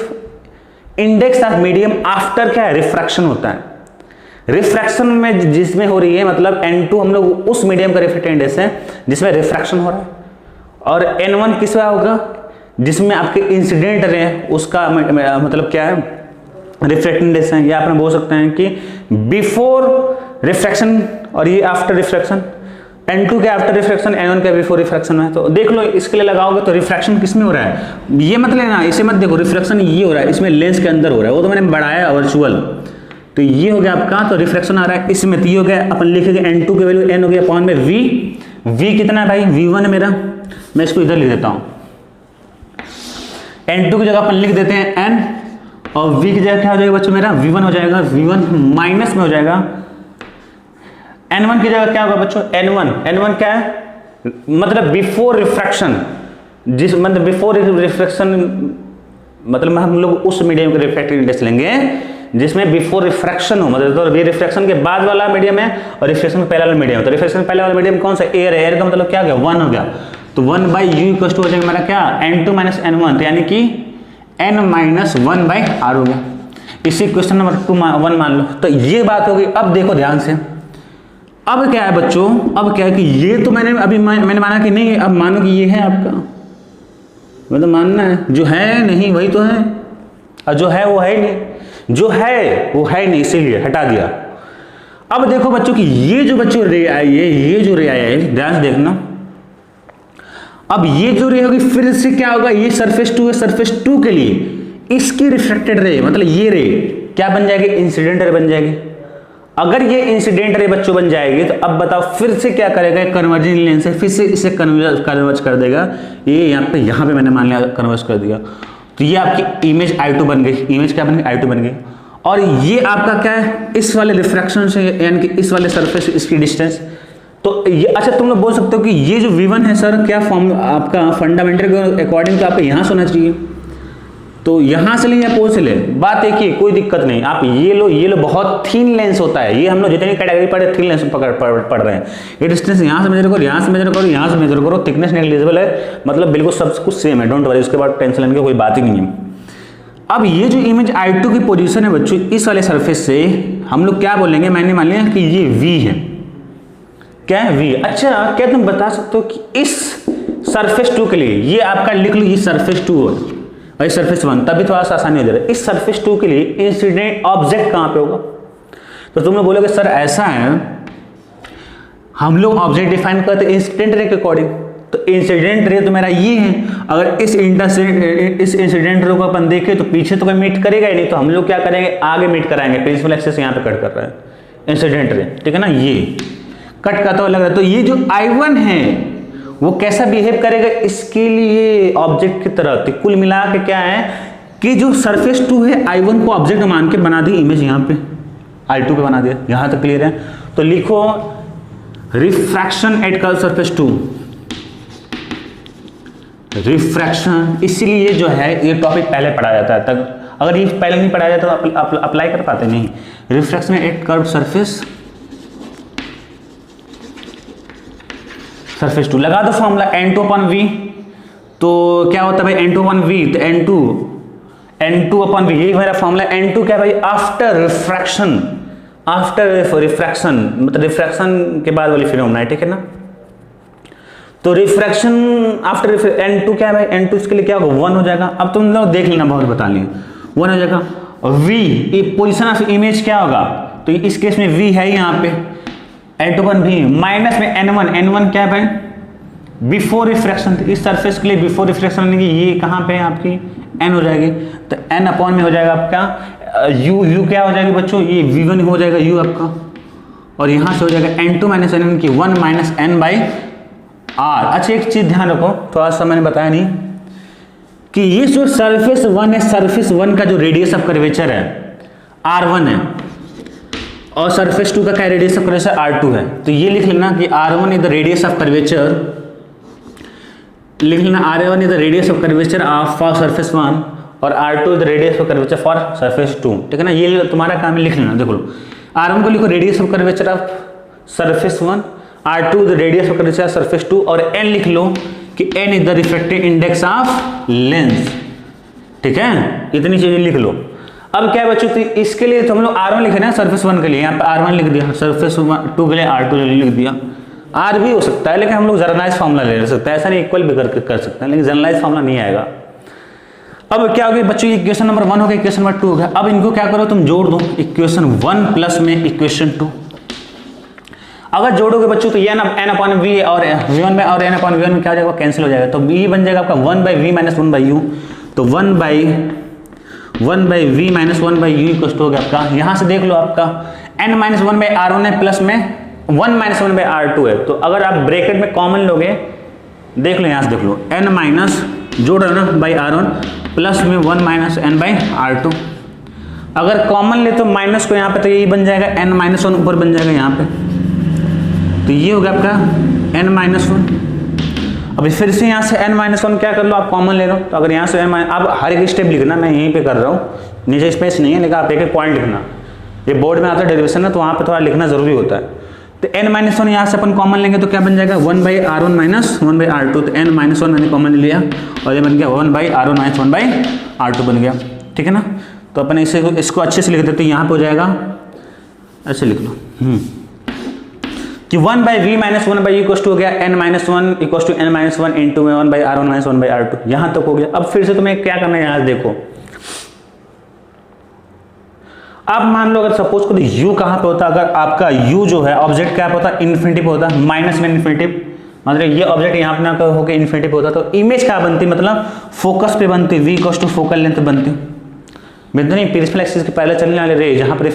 index of medium after क्या है, रिफ्रैक्शन होता है। रिफ्रैक्शन में जिसमें हो रही है, मतलब n2 हम लोग उस मीडियम का रिफ्रैक्टिव इंडेक्स है जिसमें रिफ्रैक्शन हो रहा है, और n1 किसका होगा, जिसमें आपके इंसिडेंट रे उसका मतलब क्या है, रिफ्रैक्टिव इंडेक्स है। या आप बोल सकते हैं कि बिफोर रिफ्रैक्शन और ये आफ्टर रिफ्रैक्शन, n2 के आफ्टर रिफ्रैक्शन, n1 के बिफोर रिफ्रैक्शन है। तो देख लो इसके लिए लगाओगे तो रिफ्रैक्शन किस में हो रहा है, ये मत लेना, इसे मत देखो, रिफ्रैक्शन ये हो रहा है, इसमें लेंस के अंदर हो रहा है, वो तो मैंने बढ़ाया वर्चुअल। तो ये हो गया आपका, तो रिफ्रैक्शन आ रहा है इसमें, तो ये हो गया, अपन लिखेंगे n2 के वैल्यू n हो गया अपॉन में v कितना है भाई, v1 है मेरा, मैं इसको इधर लिख देता हूं, n2 की जगह अपन लिख देते हैं n, और v की जगह क्या हो जाएगा बच्चों मेरा, v1 हो जाएगा, v1 माइनस में हो जाएगा n1 की जगह क्या होगा बच्चों, n1 क्या है, मतलब बिफोर रिफ्रैक्शन, जिस मतलब बिफोर रिफ्रैक्शन मतलब हम लोग उस मीडियम का रिफ्रैक्टिव इंडेक्स लेंगे जिसमें बिफोर रिफ्रैक्शन हो, मतलब तो ये रिफ्रैक्शन के बाद वाला मीडियम है और रिफ्रैक्शन पहले वाला मीडियम। तो रिफ्रैक्शन पहले वाला मीडियम कौन सा, एयर है, एयर का मतलब क्या हो गया, 1 हो गया। तो 1 बाई यू इक्वल टू हो जाएगा मेरा क्या, n2 माइनस n1, तो यानी कि n माइनस 1 बाई r हो गया। इसी क्वेश्चन नंबर 1 मान लो। तो ये बात होगी। अब देखो ध्यान से, अब क्या है बच्चों, अब क्या है कि ये तो मैंने माना कि नहीं, अब मानो कि ये है आपका, मतलब मानना है, जो है नहीं वही तो है, और जो है वो है नहीं, जो है वो है नहीं, इसीलिए हटा दिया। अब देखो बच्चों कि ये जो बच्चों रे आई है, ये जो रे आया है, ध्यान से देखना, अब ये जो रे होगी फिर से क्या होगा, ये सरफेस 2 है, सरफेस 2 के लिए इसकी रिफ्लेक्टेड रे, मतलब ये रे क्या बन जाएगी, इंसिडेंट रे बन जाएगी। अगर ये इंसिडेंट रे बच्चों बन जाएगी तो अब बताओ फिर से क्या करेगा, कन्वर्जिंग लेंस से फिर से इसे कन्वर्ज कर देगा, ये यहाँ पे मैंने मान लिया कन्वर्ज कर दिया, तो ये आपकी इमेज I2 बन गई, इमेज क्या बन गई, I2 बन गई। और ये आपका क्या है, इस वाले रिफ्रैक्शन से यानी कि इस वाले सरफेस इसकी डिस्टेंस, तो ये अच्छा तुम लोग बोल सकते हो कि ये जो V1 है सर क्या फॉर्म आपका फंडामेंटल के अकॉर्डिंग तो आपको यहाँ से होना चाहिए, तो यहाँ से ले या पोल से ले, बात एक ही, कोई दिक्कत नहीं, आप ये लो बहुत थिन लेंस होता है, ये हम लोग जितनी कैटेगरी पढ़े थिन लेंस पढ़ रहे हैं। ये डिस्टेंस यहाँ से मेजर करो, यहाँ से मेजर करो, यहाँ से मेजर करो, थिकनेस नेग्लिजिबल है, मतलब बिल्कुल सब कुछ सेम है, डोंट वरी, उसके बाद टेंशन लेने की कोई बात ही नहीं है। अब ये जो इमेज I2 की पोजीशन है बच्चों, इस वाले सरफेस से हम लोग क्या बोलेंगे, मैंने मान लिया कि ये V है, क्या है V। अच्छा क्या तुम बता सकते हो कि इस सरफेस 2 के लिए, ये आपका लिख लो, ये सरफेस 2 है और ये सरफेस 1, तभी थोड़ा सा आसानी हो जाएगा। इस सरफेस 2 के लिए इंसिडेंट ऑब्जेक्ट कहाँ पे होगा, तो तुम लोग बोलोगे सर ऐसा है, हम लोग ऑब्जेक्ट डिफाइन करते हैं इंसिडेंट रे के अकॉर्डिंग, तो इंसिडेंट रे तो मेरा ये है, अगर इस इंसिडेंट रे को अपन देखें तो पीछे तो कोई मीट करेगा ही नहीं, तो हम लोग क्या करेंगे, आगे मीट कराएंगे, प्रिंसिपल एक्सिस यहाँ पे कट कर रहा है इंसिडेंट रे, ठीक है ना, ये कट करता हुआ लग रहा है। तो ये जो I1 है वो कैसा बिहेव करेगा इसके लिए ऑब्जेक्ट की तरह, तो कुल मिला के क्या है कि जो सरफेस 2 है I1 को ऑब्जेक्ट मान के बना दी इमेज, यहाँ पे I2 पे बना दिया, यहाँ तक क्लियर है। तो लिखो refraction at curve surface 2, refraction, इसलिए जो है ये टॉपिक पहले पढ़ा जाता है, तक अगर ये पहले नहीं पढ़ाया जाता तो अप्लाई कर पाते नहीं। रिफ्रैक्शन एट कर्व सरफेस 2, लगा दो फॉर्मूला N2/V, तो क्या होता है भाई N2/V, तो N2/V, यही मेरा फॉर्मूला। N2 क्या भाई, आफ्टर रिफ्रैक्शन, मतलब रिफ्रैक्शन के बाद वाली फिनोमेना है, ठीक है ना। तो रिफ्रैक्शन आफ्टर N2 क्या है भाई, N2 इसके लिए क्या होगा, 1 हो जाएगा। अब तुम लोग देख लेना, बहुत बता लिए, 1 हो जाएगा। और V पोजिशन ऑफ इमेज क्या होगा, तो इस केस में V है यहाँ पे N2/V माइनस में N1 क्या है भाई, बिफोर रिफ्रैक्शन, इस सरफेस के लिए बिफोर रिफ्रैक्शन यानी कि ये कहाँ पे है आपकी N हो जाएगी, तो N अपॉन में हो जाएगा आपका U क्या हो जाएगी बच्चों, ये V1 हो जाएगा U आपका, और यहाँ से हो जाएगा N2 - N की 1 - N/R। अच्छा एक चीज ध्यान रखो, थोड़ा सा मैंने बताया नहीं कि ये जो सरफेस 1 है, सरफेस 1 का जो रेडियस ऑफ कर्वेचर है R1 है, और सरफेस 2 का क्या रेडियस ऑफ कर्वेचर R2 है। तो ये लिख लेना कि R1 is the radius of curvature, लिख लेना R1 is the radius of curvature for surface 1 और R2 is the radius of curvature for surface 2, ठीक है ना। ये तुम्हारा काम है लिख लेना, देखो लो R1 को लिखो radius of curvature of surface 1, R2 the radius of curvature of surface 2, और N लिख लो कि N is the refractive index of lens, ठीक है, इतनी चीजें लिख लो। अब क्या है बच्चों, तो इसके लिए तो हम लोग R1 लिखे ना, सरफेस 1 के लिए यहाँ पे R1 लिख दिया, सरफेस 2 के लिए R2 लिख दिया। R भी हो सकता है लेकिन हम लोग जनरलाइज फार्मूला ले सकते हैं, ऐसा नहीं इक्वल भी कर सकते हैं, लेकिन जनरलाइज फार्मूला नहीं आएगा। अब क्या हो गया बच्चों, इक्वेशन नंबर 1 हो गया, इक्वेशन नंबर 2 हो गया। अब इनको क्या करो, तुम जोड़ दो, इक्वेशन 1 प्लस में इक्वेशन 2। अगर जोड़ोगे बच्चों तो ये N/V और V1 में और N/V1 में क्या हो जाएगा, कैंसिल हो जाएगा, तो B बन जाएगा आपका 1/V - 1/U, तो 1/V - 1/U इक्वल हो गया आपका, यहाँ से देख लो आपका N - 1/R1 है, प्लस में 1 - 1/R2 है। तो अगर आप ब्रैकेट में कॉमन लोगे, देख लो यहाँ से देख लो, N माइनस जोड़ रहे ना बाई R1 प्लस में 1 - N/R2। अगर कॉमन ले तो माइनस को यहाँ पे तो यही बन जाएगा N - 1 ऊपर बन जाएगा यहाँ पे, तो ये हो गया आपका N - 1। अभी फिर से यहाँ से N - 1 क्या कर लो, आप कॉमन ले लो, तो अगर यहाँ से आप हर एक स्टेप लिखना, मैं यहीं पे कर रहा हूँ, नीचे स्पेस नहीं है, लेकिन आप एक एक पॉइंट लिखना, ये बोर्ड में आता है डेरिवेशन है तो वहाँ पे थोड़ा लिखना जरूरी होता है। तो N - 1 यहाँ से अपन कॉमन लेंगे तो क्या बन जाएगा 1/R1 - 1/R2, तो N - 1 मैंने कॉमन लिया और ये बन गया 1/R1 - 1/R2 बन गया, ठीक है ना। तो अपन इसको अच्छे से लिख देते, यहाँ पे हो जाएगा, ऐसे लिख लो, कि 1/v-1/u इक्वल टू हो गया n-1 equal to n-1 into में 1/r1 - 1/r2, यहां तक हो गया। अब फिर से तुम्हें क्या करना है, यहां देखो अब मान लो अगर सपोज करो u कहां पे होता, अगर आपका u जो है ऑब्जेक्ट क्या पे होता, इन्फिनिटी पे होता, माइनस में इन्फिनिटी, मतलब ये ऑब्जेक्ट यहाँ पे ना होकर इन्फिनिटी पे होता, तो इमेज क्या बनती, मतलब फोकस पे बनती, v equal to focal length बनती। नहीं, प्रिंसिपल एक्सिस के पहले चलने वाले रे जहाँ पर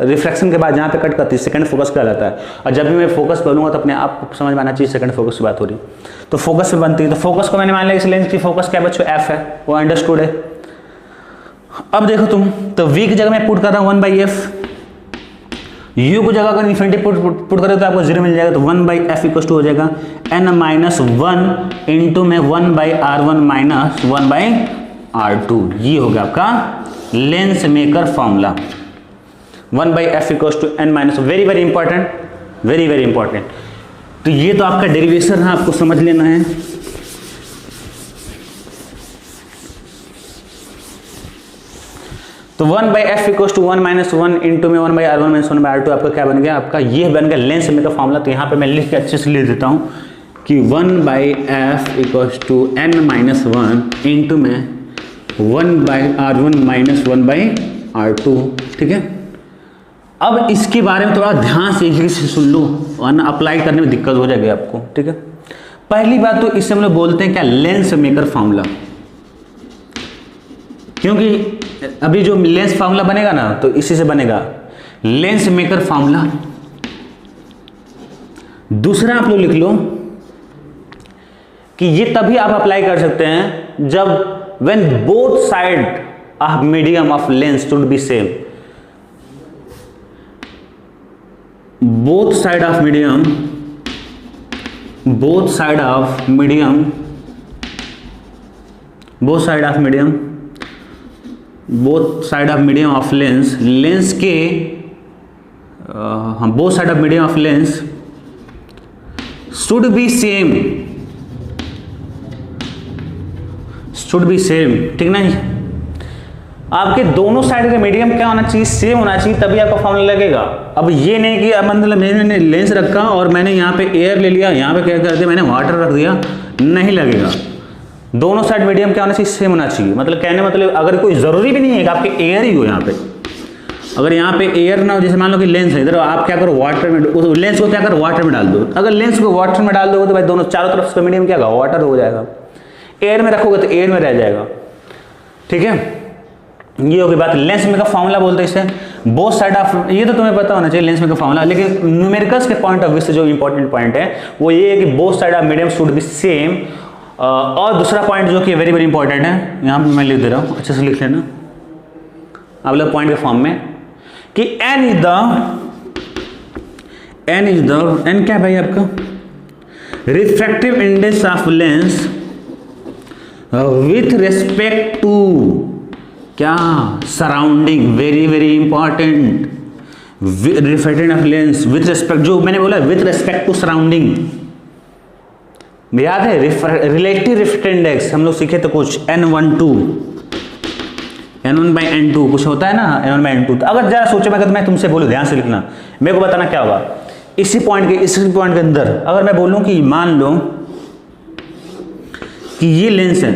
रिफ्लेक्शन के बाद जहाँ पे कट करती है सेकंड फोकस कहलाता है। और जब भी मैं फोकस बोलूँगा तो अपने आप को समझ में आना चाहिए सेकंड फोकस की बात हो रही, तो फोकस पे बनती है। तो फोकस को मैंने मान लिया इस लेंस की फोकस क्या बच्चों f है, वो अंडरस्टूड है। अब देखो तुम, तो v की जगह मैं पुट कर रहा हूँ 1/f, u को जगह अगर इन्फिनिटी पुट करें तो आपको 0 मिल जाएगा, तो 1/f इक्वल टू हो जाएगा n-1 इंटू में 1/r1 - 1/r2। ये हो गया आपका lens maker formula 1/f equal to n-, very very important, very very important. तो ये तो आपका डेरिवेशन है, आपको समझ लेना है। तो 1/f इक्वल टू 1-1 इंटू में 1/r1 - 1/r2 आपका क्या बन गया, आपका ये बन गया लेंस मेकर फॉर्मूला। तो यहाँ पे मैं लिख के अच्छे से लिख देता हूँ कि 1/f equal to n-1 into में 1/r1 - 1/r2, ठीक है। अब इसके बारे में थोड़ा ध्यान से सुन लो, वरना अप्लाई करने में दिक्कत हो जाएगी आपको, ठीक है। पहली बात तो इससे हम लोग बोलते हैं क्या, लेंस मेकर फॉर्मूला, क्योंकि अभी जो लेंस फार्मूला बनेगा ना तो इसी से बनेगा लेंस मेकर फार्मूला। दूसरा आप लोग लिख लो कि ये तभी आप अप्लाई कर सकते हैं जब when both side of medium of lens should be same, both side of medium of lens के both side of medium of lens should be same, ठीक ना। आपके दोनों साइड का मीडियम क्या होना चाहिए, सेम होना चाहिए, तभी आपका फॉर्मूला लगेगा। अब ये नहीं कि मतलब मैंने लेंस रखा और मैंने यहाँ पे एयर ले लिया, यहाँ पे क्या कर दिया मैंने वाटर रख दिया, नहीं लगेगा। दोनों साइड मीडियम क्या होना चाहिए, सेम होना चाहिए। मतलब कहने मतलब अगर कोई जरूरी भी नहीं है कि आपके एयर ही हो, यहाँ पे अगर यहाँ पे एयर ना हो, जैसे मान लो कि लेंस है इधर, आप क्या करो वाटर में, उस लेंस को क्या करो वाटर में डाल दो। अगर लेंस को वाटर में डाल दोगे तो भाई दोनों चारों तरफ का मीडियम क्या होगा, वाटर हो जाएगा। एयर में रखोगे तो एयर में रह जाएगा, ठीक है। ये होगी बात। लेंस मेकर फॉर्मूला बोलते हैं इसे, बोथ साइड ऑफ, ये तो तुम्हें पता होना चाहिए लेंस मेकर फॉर्मूला, लेकिन न्यूमेरिकल्स के पॉइंट ऑफ व्यू से जो इंपॉर्टेंट पॉइंट है वो ये है कि both side of medium should be same. और दूसरा पॉइंट जो कि वेरी वेरी इंपॉर्टेंट है, यहाँ पे मैं लिख दे रहा हूँ, अच्छे से लिख लेना आप लोग पॉइंट के फॉर्म में, कि n क्या भाई आपका refractive index of lens with respect to क्या, surrounding, very very important, refractive of lens with respect, जो मैंने बोला विथ रेस्पेक्ट टू सराउंडिंग, याद है रिलेटिव रिफ्रैक्टिव इंडेक्स हम लोग सीखे तो कुछ n1/n2 कुछ होता है ना, n1/n2। तो अगर जरा सोचे मैं तुमसे बोलूं ध्यान से लिखना, मेरे को बताना क्या होगा इसी पॉइंट के अंदर। अगर मैं बोलूं कि मान लो कि ये लेंस है,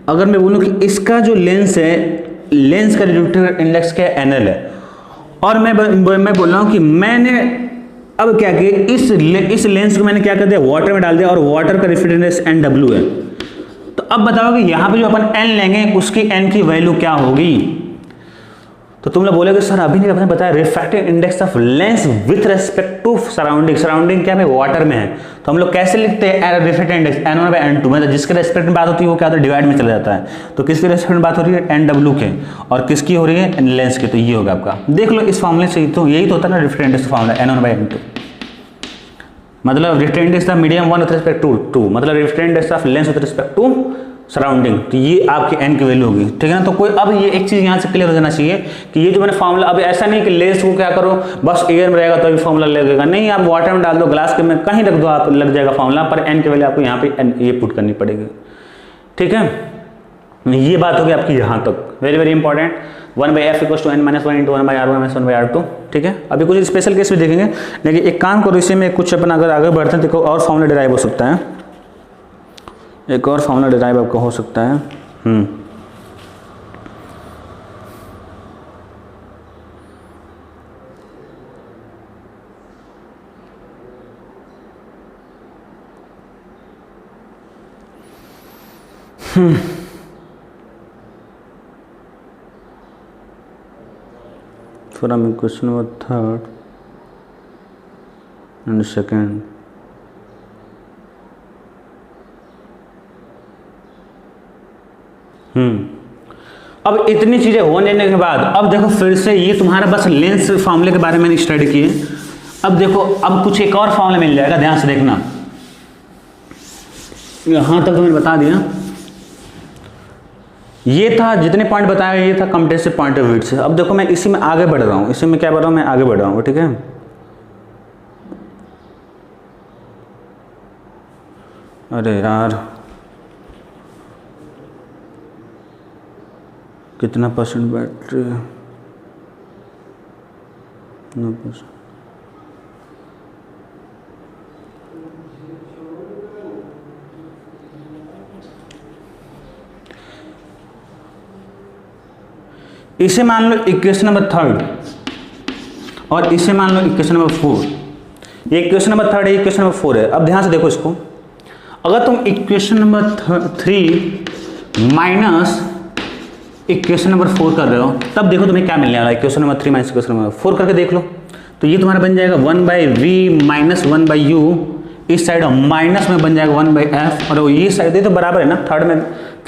अगर मैं बोलूं कि इसका जो लेंस है, लेंस का रिफ्रैक्टिव इंडेक्स क्या है, nl है, और मैं बोल रहा हूं कि मैंने अब क्या किया, इस लेंस को मैंने क्या कर दिया, वाटर में डाल दिया, और वाटर का रिफ्रैक्टिव इंडेक्स nw है। तो अब बताओ कि यहां पे जो अपन n लेंगे उसकी n की वैल्यू क्या होगी। तो तुम लोग बोलोगे सर अभी नहीं आपने बताया refractive index of lens with respect to surrounding, surrounding क्या है वाटर में है, तो हम लोग कैसे लिखते हैं रिफ्रैक्टिव इंडेक्स n1/n2, मतलब जिसके रेस्पेक्ट में बात होती है वो क्या होता है डिवाइड में चला जाता है। तो किसके रेस्पेक्ट में बात हो रही है, nw के, और किसकी हो रही है, लेंस के। तो ये होगा आपका, देख लो इस फॉर्मूले से, तो यही तो होता है ना रिफ्रैक्टिव इंडेक्स फॉर्मूला n1/n2, मतलब refractive index of medium 1 with respect to 2, मतलब refractive index of lens with respect to surrounding. तो ये आपकी n की वैल्यू होगी, ठीक है ना। तो कोई अब ये एक चीज यहाँ से क्लियर हो जाना चाहिए कि ये जो मैंने फॉर्मूला, अब ऐसा नहीं कि लेंस को क्या करो बस एयर में रहेगा तो अभी फॉर्मूला लगेगा, नहीं, आप वाटर में डाल दो, ग्लास के में कहीं रख दो, आप लग जाएगा फॉर्मूला, पर n की वैल्यू आपको यहाँ पे ये पुट करनी पड़ेगी, ठीक है। ये बात होगी आपकी यहाँ तक, very very important. 1/f equals to n minus 1 into 1/r1 minus 1/r2, ठीक है। अभी कुछ स्पेशल केस भी देखेंगे, लेकिन एक काम करो, इसी में कुछ अपन अगर आगे बढ़ते हैं तो और फॉर्मूला डिराइव हो सकता है, एक और फॉर्मूला डिराइव आपका हो सकता है। From equation number 3rd and 2nd, अब इतनी चीजें होने के बाद अब देखो फिर से ये तुम्हारा बस लेंस फॉर्मूले के बारे में स्टडी किए। अब देखो अब कुछ एक और फॉर्मूला मिल जाएगा, ध्यान से देखना। यहां तक तो मैंने बता दिया, ये था जितने पॉइंट बताया ये था कम्पिटेटिव पॉइंट ऑफ व्यू से। अब देखो मैं इसी में आगे बढ़ रहा हूँ, इसी में क्या बढ़ रहा हूँ, मैं आगे बढ़ रहा हूँ, ठीक है। अरे यार कितना परसेंट बैटरी है, 9%। इसे मान लो इक्वेशन नंबर 3rd और इसे मान लो इक्वेशन नंबर 4। ये इक्वेशन नंबर 3rd है, इक्वेशन नंबर 4 है। अब ध्यान से देखो इसको, अगर तुम equation number 3 minus equation number 4 कर रहे हो, तब देखो तुम्हें क्या मिलने वाला है। Equation number 3 minus equation number 4 करके देख लो, तो ये तुम्हारा बन जाएगा 1/v माइनस 1/u, इस साइड माइनस में बन जाएगा 1/f, और ये साइड ये तो बराबर है ना,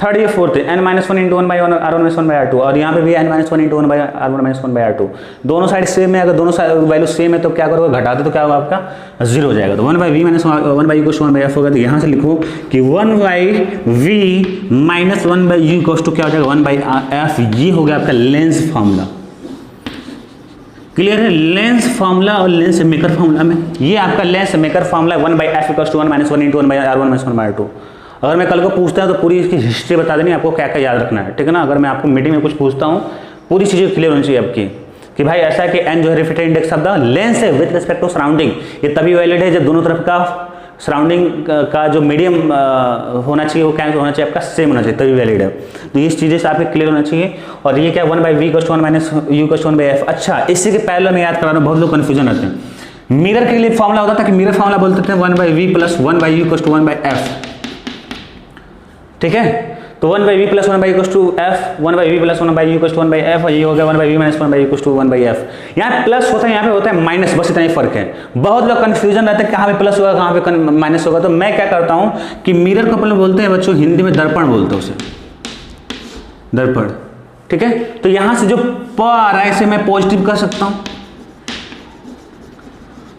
थर्ड ये फोर्थ है, n minus 1 into 1/r1 minus 1/r2, और यहाँ पे भी n minus 1 into 1/r1 minus 1/r2। दोनों साइड सेम है, अगर दोनों साइड वैल्यू सेम है तो क्या करोगे, घटा दो तो क्या होगा आपका 0 हो जाएगा। तो 1/v माइनस 1/u को 1/f होगा। तो यहाँ से लिखो कि 1/v माइनस 1/u को क्या हो जाएगा 1/f। ये हो गया आपका लेंस फार्मूला। क्लियर है, लेंस फार्मूला और लेंस मेकर फार्मूला में ये आपका lens maker formula 1/f equals to 1 minus 1 into 1/r1 minus 1/r2। अगर मैं कल को पूछता हूं तो पूरी इसकी हिस्ट्री बता देनी, आपको क्या क्या याद रखना है, ठीक है ना। अगर मैं आपको मीटिंग में कुछ पूछता हूं, पूरी चीजें क्लियर होनी चाहिए आपकी कि भाई ऐसा है कि n जो है refractive index of the lens है विद रिस्पेक्ट टू सराउंडिंग। ये तभी वैलिड है जब दोनों तरफ का सराउंडिंग का जो मीडियम होना चाहिए वो क्या होना चाहिए आपका सेम होना चाहिए, तभी वैलिड है। तो ये चीजें से आपके क्लियर होना चाहिए। और ये क्या 1/v equals to 1 minus u equals to 1/f। अच्छा, इसी के पैरेलल में याद करा रहा हूं, बहुत लोग कंफ्यूजन रहते हैं। मिरर के लिए फॉर्मूला होता था कि मिरर फॉर्मूला बोलते थे 1/v plus 1/u equals to 1/f, ठीक है। तो 1/v plus 1/u equals to f, 1/v plus 1/u equals to 1/f, और ये हो गया 1/v minus 1/u equals to 1/f। यहाँ प्लस होता है, यहाँ पे होता है माइनस, बस इतना ही फर्क है। बहुत लोग कंफ्यूजन रहते हैं कहाँ पे प्लस होगा कहाँ पे माइनस होगा। तो मैं क्या करता हूँ कि मिरर को अपन बोलते हैं बच्चों हिंदी में दर्पण बोलते हैं उसे, दर्पण, ठीक है। तो यहाँ से जो प आ रहा है इसे मैं पॉजिटिव कर सकता हूँ।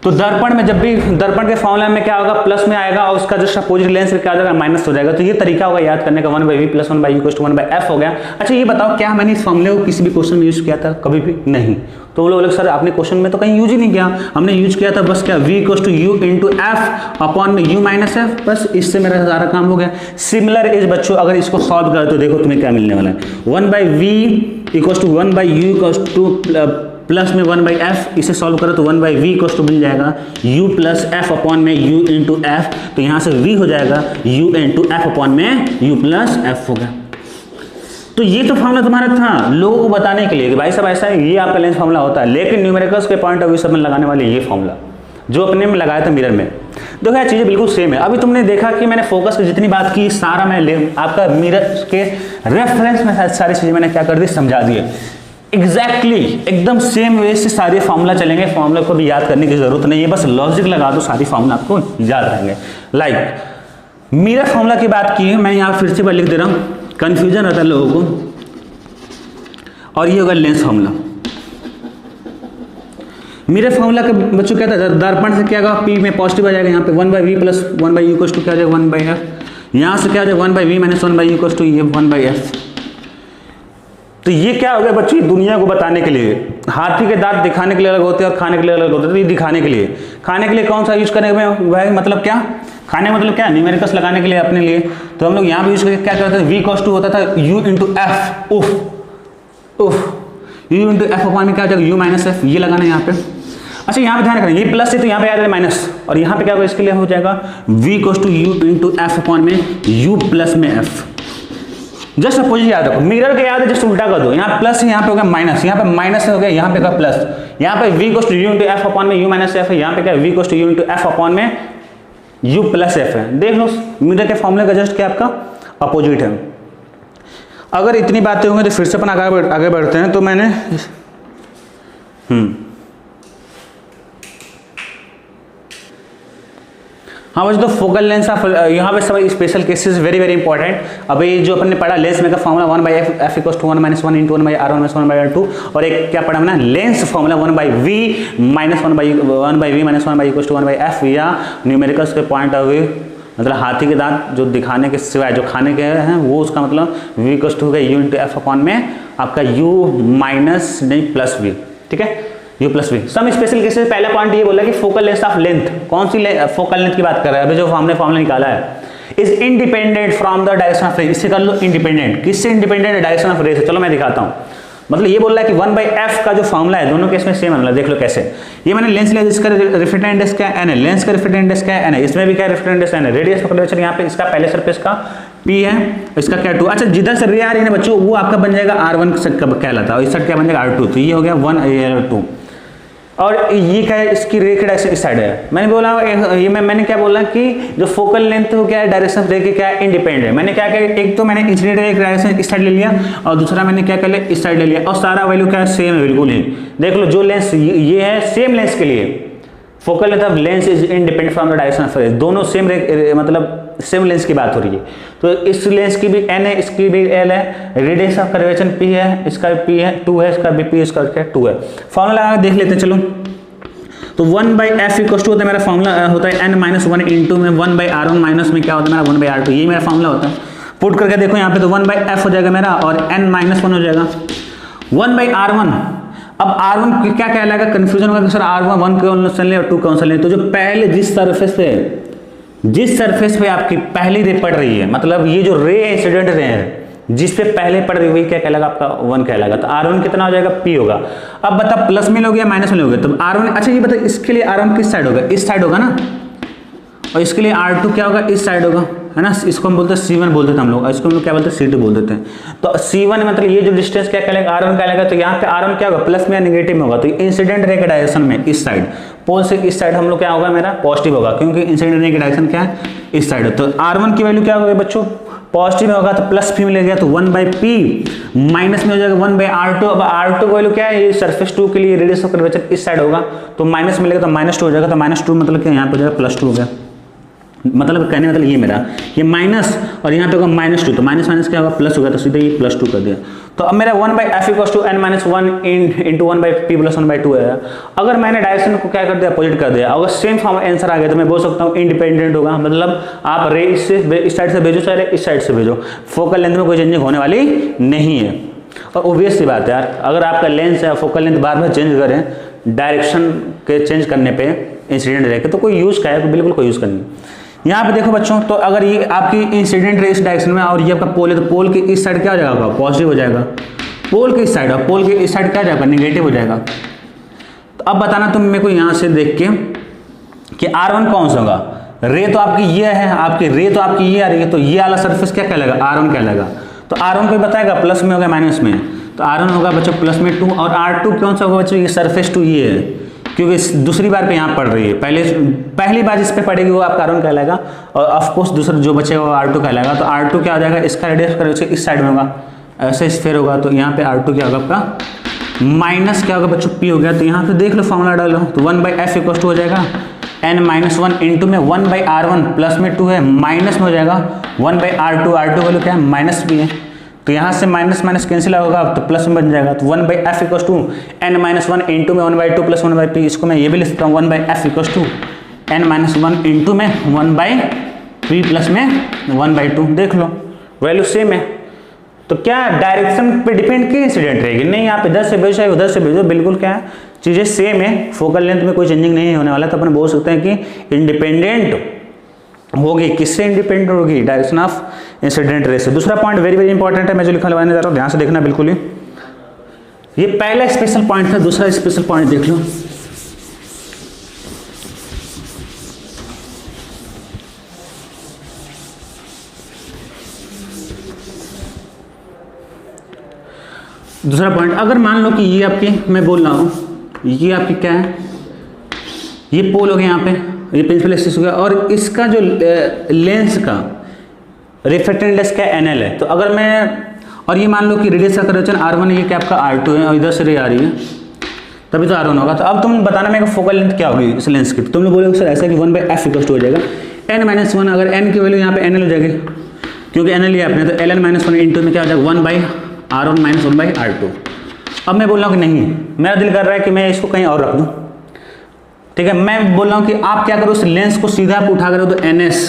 तो दर्पण में जब भी दर्पण के फॉर्मूला में क्या होगा प्लस में आएगा और उसका जो अपोजिट लेंस क्या हो जाएगा माइनस हो जाएगा। तो ये तरीका होगा याद करने का 1/v plus 1/u equals to 1/f हो गया। अच्छा ये बताओ क्या मैंने इस फॉर्मूले को किसी भी क्वेश्चन में यूज किया था, कभी भी नहीं। तो वो लोग सर आपने क्वेश्चन में तो कहीं यूज ही नहीं किया, हमने यूज किया था बस क्या v equals to u into F upon u minus F, बस इससे मेरा सारा काम हो गया। सिमिलर इज बच्चों अगर इसको सॉल्व करें तो देखो तुम्हें क्या मिलने वाला है 1/v equals to 1/u equals to plus में 1/f, इसे सॉल्व करो तो 1/v इक्वल्स टू मिल जाएगा u प्लस f अपॉन में u इंटू एफ। तो यहाँ से v हो जाएगा u इंटू एफ अपॉन में u प्लस f हो गया। तो ये तो फॉर्मूला तुम्हारा था लोगों को बताने के लिए कि भाई साहब ऐसा है, ये आपका लेंस फॉर्मूला होता है। लेकिन न्यूमेरिकल्स के पॉइंट ऑफ व्यू से अपन लगाने वाले ये फॉर्मूला जो अपने में लगाया था मिरर में, देखो यार चीजें बिल्कुल सेम है। अभी तुमने देखा कि मैंने फोकस की जितनी बात की सारा मैं आपका मिरर के रेफरेंस में सारी चीजें मैंने क्या कर दी समझा दी एग्जैक्टली एकदम सेम वे से सारे फॉर्मूला चलेंगे। फॉर्मूला को भी याद करने की जरूरत नहीं है, बस लॉजिक लगा दो सारी फॉर्मूला आपको याद रहेंगे। लाइक मिरर फॉर्मूला की बात की है, मैं यहाँ फिर से लिख दे रहा हूँ, कंफ्यूजन रहता है लोगों को। और ये होगा लेंस फॉर्मूला। मिरर फॉर्मूला के बच्चों क्या था, दर्पण से क्या होगा p में पॉजिटिव आ जाएगा, यहाँ पे 1/v plus 1/u equals to क्या आ जाएगा 1/f। यहाँ से क्या आ जाएगा 1/v minus 1/u equals to ये 1/f। तो ये क्या हो गया बच्चों, दुनिया को बताने के लिए। हाथी के दांत दिखाने के लिए अलग होते हैं और खाने के लिए अलग होते हैं। तो ये दिखाने के लिए, खाने के लिए कौन सा यूज करेंगे भाई, मतलब क्या खाने का मतलब क्या है, न्यूमेरिकल्स लगाने के लिए अपने लिए। तो हम लोग यहाँ भी यूज करके क्या करते थे, v इक्वल्स टू होता था u into F, u into F upon में क्या हो जाएगा u माइनस एफ, ये लगाना है यहाँ पे। अच्छा यहाँ पे ध्यान रखना, ये प्लस है तो यहाँ पे आ जाएगा माइनस, और यहाँ पे क्या होगा, इसके लिए हो जाएगा v equals to u into F upon में u प्लस में f। जस्ट अपोजिट याद रखो, मिरर के याद है जस्ट उल्टा कर दो, यहाँ प्लस है यहाँ पे हो गया माइनस, यहाँ पे माइनस हो गया यहाँ पे का प्लस, यहाँ पे v equals to u into F upon में u माइनस एफ है, यहाँ पे क्या v equals to u into F upon में u प्लस एफ है। देख लो मिरर के फॉर्मूले का जस्ट क्या आपका अपोजिट है। अगर इतनी बातें होंगी तो फिर से अपन आगे बढ़ते हैं। तो मैंने हाँ बस, तो फोकल लेंस ऑफ, यहाँ पे सब special cases very very important. अभी जो अपन ने पढ़ा लेंस में का formula 1/f equals to 1 - 1 into 1/r1 - 1/r2, और एक क्या पढ़ा हमने lens formula 1/v minus 1/v minus 1 equals to 1/f, या न्यूमेरिकल्स के पॉइंट ऑफ व्यू मतलब हाथी के दांत जो दिखाने के सिवाय जो खाने के हैं वो उसका मतलब v equals to u into F upon में आपका u माइनस नहीं प्लस v, ठीक है, u plus V. Some special cases, पहला पॉइंट ये बोला कि फोकल लेंथ ऑफ लेंथ, कौन सी फोकल लेंथ की बात कर रहा है, अभी जो हमने फॉर्मूला निकाला है, is independent from the direction of रे, इससे कर लो इंडिपेंडेंट, किससे इंडिपेंडेंट है, डायरेक्शन ऑफ रे से। चलो मैं दिखाता हूँ, मतलब ये बोल रहा है कि 1/f का जो फॉर्मूला है दोनों केस में सेम है। देख लो कैसे, ये मैंने लेंस लिया जिसका रिफ्रैक्टिव इंडेक्स क्या है n है, लेंस का रिफ्रैक्टिव इंडेक्स क्या है n है, इसमें भी क्या रिफ्रैक्टिव इंडेक्स n है, रेडियस का कर्वेचर यहाँ पे इसका पहले सरफेस का p है, इसका क्या 2। अच्छा जिधर से रे आ रही है ना बच्चों वो आपका बन जाएगा r1 कहलाता है, और इस साइड क्या बन जाएगा r2, तो ये हो गया 1 2, और ये क्या है, इसकी रे की डायरेक्शन इस साइड है। मैंने बोला ये मैंने क्या बोला कि जो फोकल लेंथ हो क्या है, डायरेक्शन रे के क्या है, इंडिपेंडेंट है। मैंने क्या किया, एक तो मैंने इंसिडेंट रे की डायरेक्शन इस साइड ले लिया, और दूसरा मैंने क्या कर लिया, इस साइड ले लिया, और सारा वैल्यू क्या है, सेम है बिल्कुल ही। देख लो जो लेंस ये है सेम लेंस के लिए focal length of lens is independent from the direction of रे, दोनों सेम मतलब सेम लेंस की बात हो रही है। तो इस लेंस की भी n है, इसकी भी l है, रेडियस ऑफ कर्वेचर p है, इसका भी p है 2 है, इसका भी p, इसका क्या 2 है। फॉर्मूला देख लेते हैं चलो। तो 1/f इक्वल्स टू होता है मेरा फॉर्मूला होता है n - 1 इंटू में 1/r1 माइनस में क्या होता है मेरा 1/r2, ये मेरा फॉर्मूला होता है। पुट करके देखो यहाँ पे तो 1/f हो जाएगा मेरा, और n - 1 हो जाएगा 1/r1। अब r1 क्या कहलाएगा, कंफ्यूजन होगा कि सर r1 1 कौन सा ले और 2 कौन सा ले। तो जो पहले जिस सरफेस पे आपकी पहली रे पड़ रही है, मतलब ये जो रे इंसिडेंट रे है जिस पे पहले पड़ रही हुई क्या कहलाएगा, आपका 1 कहलाएगा। तो r1 कितना हो जाएगा, p होगा। अब बता प्लस में लोगे या माइनस में लोगे, तो r1, अच्छा ये बता इसके लिए r1 किस साइड होगा, इस साइड होगा ना, और इसके लिए r2 क्या होगा, इस साइड होगा, है ना। इसको हम बोलते हैं c1 बोलते थे हम लोग, और इसको हम लोग क्या बोलते हैं c2 बोल देते हैं। तो c1 मतलब ये जो डिस्टेंस क्या कहलाएगा, r1 कहलाएगा। तो यहाँ पे r1 क्या होगा, प्लस में या नेगेटिव में होगा। तो इंसिडेंट रे के डायरेक्शन में इस साइड, पोल से इस साइड हम लोग क्या होगा, मेरा पॉजिटिव होगा, क्योंकि इंसिडेंट रे की डायरेक्शन क्या है, इस साइड है। तो r1 की वैल्यू क्या होगी बच्चों, पॉजिटिव में होगा तो प्लस p मिलेगा, तो 1/p, माइनस में हो जाएगा 1/r2। अब r2 की वैल्यू क्या है, ये सरफेस 2 के लिए रेडियस ऑफ कर्वेचर इस साइड होगा, तो माइनस मिलेगा तो -2 हो जाएगा। तो -2 मतलब क्या, यहाँ पे हो जाएगा +2 हो गया। मतलब कहने मतलब ये मेरा ये माइनस, और यहाँ पे होगा -2, तो माइनस माइनस क्या होगा, प्लस होगा, तो सीधे ये +2 कर दिया। तो अब मेरा 1/f equals to n - 1 into 1/p + 1/2 है। अगर मैंने डायरेक्शन को क्या कर दिया, अपोजिट कर दिया, अगर सेम फॉर्म आंसर आ गया तो मैं बोल सकता हूँ इंडिपेंडेंट होगा। मतलब आप रे इस साइड से भेजो चाहे इस साइड से भेजो, फोकल लेंथ में कोई चेंजिंग होने वाली नहीं है। और ओबियस सी बात है यार, अगर आपका लेंस है फोकल लेंथ बार बार चेंज करें डायरेक्शन के चेंज करने पे इंसिडेंट रे के, तो कोई यूज का है, बिल्कुल कोई यूज का नहीं। यहाँ पे देखो बच्चों, तो अगर ये आपकी इंसिडेंट रे इस डायरेक्शन में और ये आपका पोल है, तो पोल के इस साइड क्या हो जाएगा, पॉजिटिव हो जाएगा। पोल के इस साइड, और पोल के इस साइड क्या हो जाएगा, नेगेटिव हो जाएगा। तो अब बताना तुम मेरे को यहाँ से देख के कि r1 कौन सा होगा। रे तो आपकी ये है, आपकी रे तो आपकी ये आ रही है, तो ये वाला सरफेस क्या कहलाएगा, r1 कहलाएगा। तो r1 को बताएगा प्लस में होगा माइनस में, तो r1 होगा बच्चों प्लस में 2, और r2 कौन सा होगा बच्चों, ये सरफेस 2 ये है, क्योंकि दूसरी बार पे यहाँ पड़ रही है, पहली बार जिस पे पड़ेगी वो आपका r1 कहलाएगा, और ऑफ कोर्स दूसरा जो बचेगा वो r2 कहलाएगा। तो r2 क्या हो जाएगा, इसका रेडियस करेक्शन इस साइड में होगा, ऐसे स्फीयर होगा, तो यहाँ पे r2 क्या होगा आपका माइनस क्या होगा बच्चों, p हो गया। तो यहाँ पे देख लो फॉर्मूला डालो, तो 1/f इक्वल्स टू हो जाएगा n - 1 इंटू में 1/r1 प्लस में 2 है, माइनस में हो जाएगा 1/r2, r2 वैल्यू क्या है माइनस भी है, तो यहाँ से माइनस माइनस कैंसिल होगा तो प्लस में बन जाएगा। तो 1/f equals to n - 1 into में 1/2 प्लस 1/p, इसको मैं ये भी लिख सकता हूँ 1/f equals to n - 1 into में 1/p प्लस में 1/2। देख लो वैल्यू सेम है। तो क्या डायरेक्शन पे डिपेंड की इंसिडेंट रहेगी, नहीं आप इधर से भेजो उधर से भेजो, बिल्कुल क्या है चीज़ें सेम है, फोकल लेंथ में कोई चेंजिंग नहीं होने वाला। तो अपन बोल सकते हैं कि इंडिपेंडेंट होगी, किससे इंडिपेंडेंट होगी, डायरेक्शन ऑफ इंसिडेंट रे से। दूसरा पॉइंट वेरी वेरी इंपॉर्टेंट है, मैं जो लिखने जा रहा हूँ ध्यान से देखना बिल्कुल ही। ये पहला स्पेशल पॉइंट था, दूसरा स्पेशल पॉइंट देख लो। दूसरा पॉइंट, अगर मान लो कि ये आपकी, मैं बोल रहा हूँ ये आपकी क्या है, ये पोल हो गया यहाँ पे, ये प्रिंसिपल एक्सिस हो गया, और इसका जो लेंस का रिफ्रैक्टेड इंडेक्स क्या NL है। तो अगर मैं, और ये मान लो कि रेडियस का कर्वेचर R1 है, ये क्या आपका R2 है, और इधर से रे आ रही है, तभी तो R1 होगा। तो अब तुम बताना मेरे को फोकल लेंथ क्या होगी इस लेंस की। तो तुम लोग बोलोगे सर ऐसा कि 1/f इक्वल टू हो जाएगा n-1। अगर n की वैल्यू यहाँ पे NL हो जाएगी, क्योंकि NL लिया आपने, तो ln-1 इंटू में क्या हो जाएगा 1/R1 माइनस 1/R2। अब मैं बोल रहा हूँ कि नहीं, मेरा दिल कर रहा है कि मैं इसको कहीं और रख दूँ, ठीक है। मैं बोल रहा हूँ कि आप क्या करो, उस लेंस को सीधा आप उठा करो तो NS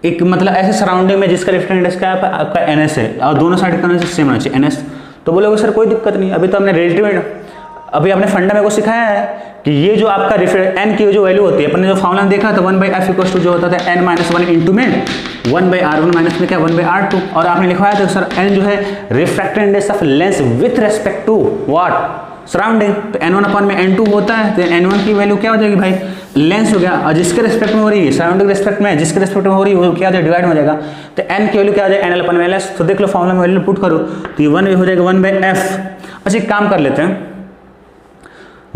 एक मतलब ऐसे सराउंडिंग में जिसका रिफ्रैक्टेड इंडेक्स क्या है आपका NS है, और दोनों साइड का सेम होना चाहिए NS। तो बोलोगे सर कोई दिक्कत नहीं, अभी तो हमने रिलेटिव, अभी आपने फंडा मेरे को सिखाया है कि ये जो आपका n की जो वैल्यू होती है, अपने जो फॉर्मूला देखा था 1/f इक्वल टू जो होता था n-1 इंटू में 1/R1 माइनस में क्या 1/R2, और आपने लिखवाया था सर n जो है refracted index of lens with respect to what surrounding. तो n1 अपॉन में n2 होता है, तो n1 की वैल्यू क्या हो जाएगी भाई, लेंस हो गया, और जिसके रिस्पेक्ट में हो रही है सराउंडिंग रिस्पेक्ट में, जिसके रिस्पेक्ट में हो रही है वो क्या हो जाएगा, डिवाइड हो जाएगा। तो n की वैल्यू क्या हो जाएगा NL अपॉन LS। तो देख लो फॉर्मूला में वैल्यू पुट करो तो ये 1 हो जाएगा 1/f। अच्छा एक काम कर लेते हैं,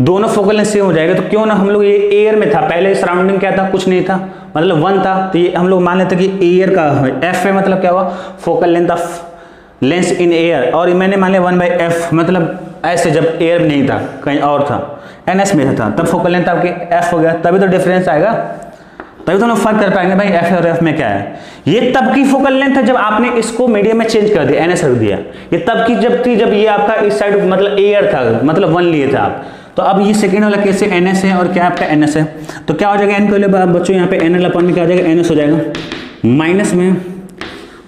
दोनों फोकल लेंथ सेम हो जाएगा, तो क्यों ना हम लोग, ये एयर में था पहले, सराउंडिंग क्या था, कुछ नहीं था, मतलब 1 था, तो ये हम लोग मान लेते कि एयर का f है, मतलब क्या हुआ focal length of lens in air, और मैंने मान लिया 1/f, मतलब ऐसे जब एयर नहीं था कहीं और था NS में था, तब फोकल लेंथ आपकी f हो गया, तभी तो डिफरेंस आएगा, तभी तो हम फर्क कर पाएंगे भाई f और f में क्या है। ये तब की फोकल लेंथ है जब आपने इसको मीडियम में चेंज कर दिया, NS रख दिया। ये तब की जब थी जब ये आपका इस साइड मतलब एयर था, मतलब 1 लिए थे आप। तो अब ये सेकेंड वाला केस है NS है, और क्या आपका NS है, तो क्या हो जाएगा n पहले बच्चों यहाँ पे NL अपॉन में क्या हो जाएगा NS हो जाएगा, माइनस में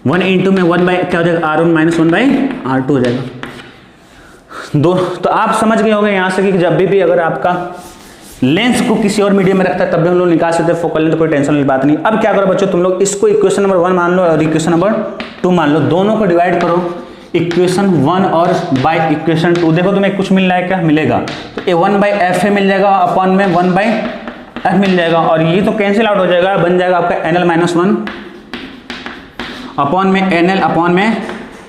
1 इंटू में 1 बाई क्या हो जाएगा R1 माइनस 1/R2 हो जाएगा। दो, तो आप समझ गए होंगे यहाँ से कि जब भी अगर आपका लेंस को किसी और मीडियम में रखता है तब भी हम लोग निकाल सकते हैं फोकल लेंथ, कोई टेंशन वाली बात नहीं। अब क्या करो बच्चों, तुम लोग इसको इक्वेशन नंबर 1 मान लो और इक्वेशन नंबर 2 मान लो, दोनों को डिवाइड करो इक्वेशन 1 और बाय इक्वेशन 2। देखो तुम्हें कुछ मिल रहा है, क्या मिलेगा, तो ये 1/f मिल जाएगा अपॉन में 1/f मिल जाएगा, और ये तो कैंसिल आउट हो जाएगा, बन जाएगा आपका NL-1 अपॉन में NL अपॉन में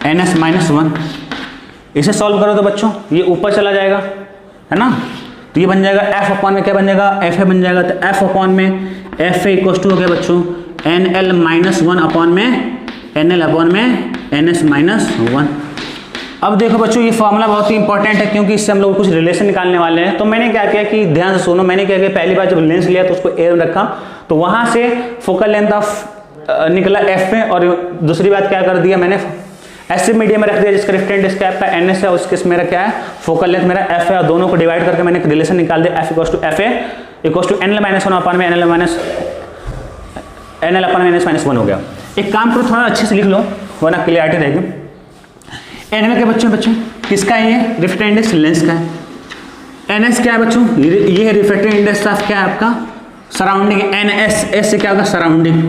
NS-1। इसे सॉल्व करो तो बच्चों ये ऊपर चला जाएगा, है ना, तो ये बन जाएगा f अपॉन में क्या बन जाएगा fa बन जाएगा, तो f अपॉन में fa इक्वल टू हो गया बच्चों NL-1 अपॉन में NL अपॉन में NS-1। अब देखो बच्चों ये फॉर्मूला बहुत ही इंपॉर्टेंट है, क्योंकि इससे हम लोग कुछ रिलेशन निकालने वाले हैं। तो मैंने क्या किया कि ध्यान से सुनो, मैंने क्या किया, पहली बार जब लेंस लिया तो उसको एयर में रखा, तो वहां से फोकल लेंथ ऑफ निकला f में, और दूसरी बात क्या कर दिया मैंने, ऐसे मीडियम में रख दिया जिसका रिफ्रैक्टेड इंडेक्स क्या आपका NS है, और उसके मेरा क्या है फोकल लेंथ मेरा f है, और दोनों को डिवाइड करके मैंने एक रिलेशन निकाल दिया, f equal to fa equal to NL-1 upon में NL अपॉन में NS-1 हो गया। एक काम करो, थोड़ा अच्छे से लिख लो वरना क्लियरिटी रहेगी। NL के बच्चों किसका है, ये रिफ्रैक्टेड इंडेक्स लेंस का है। NS क्या है बच्चों, ये है रिफ्रैक्टेड इंडेक्स ऑफ क्या है आपका सराउंडिंग, NS S से क्या होगा सराउंडिंग।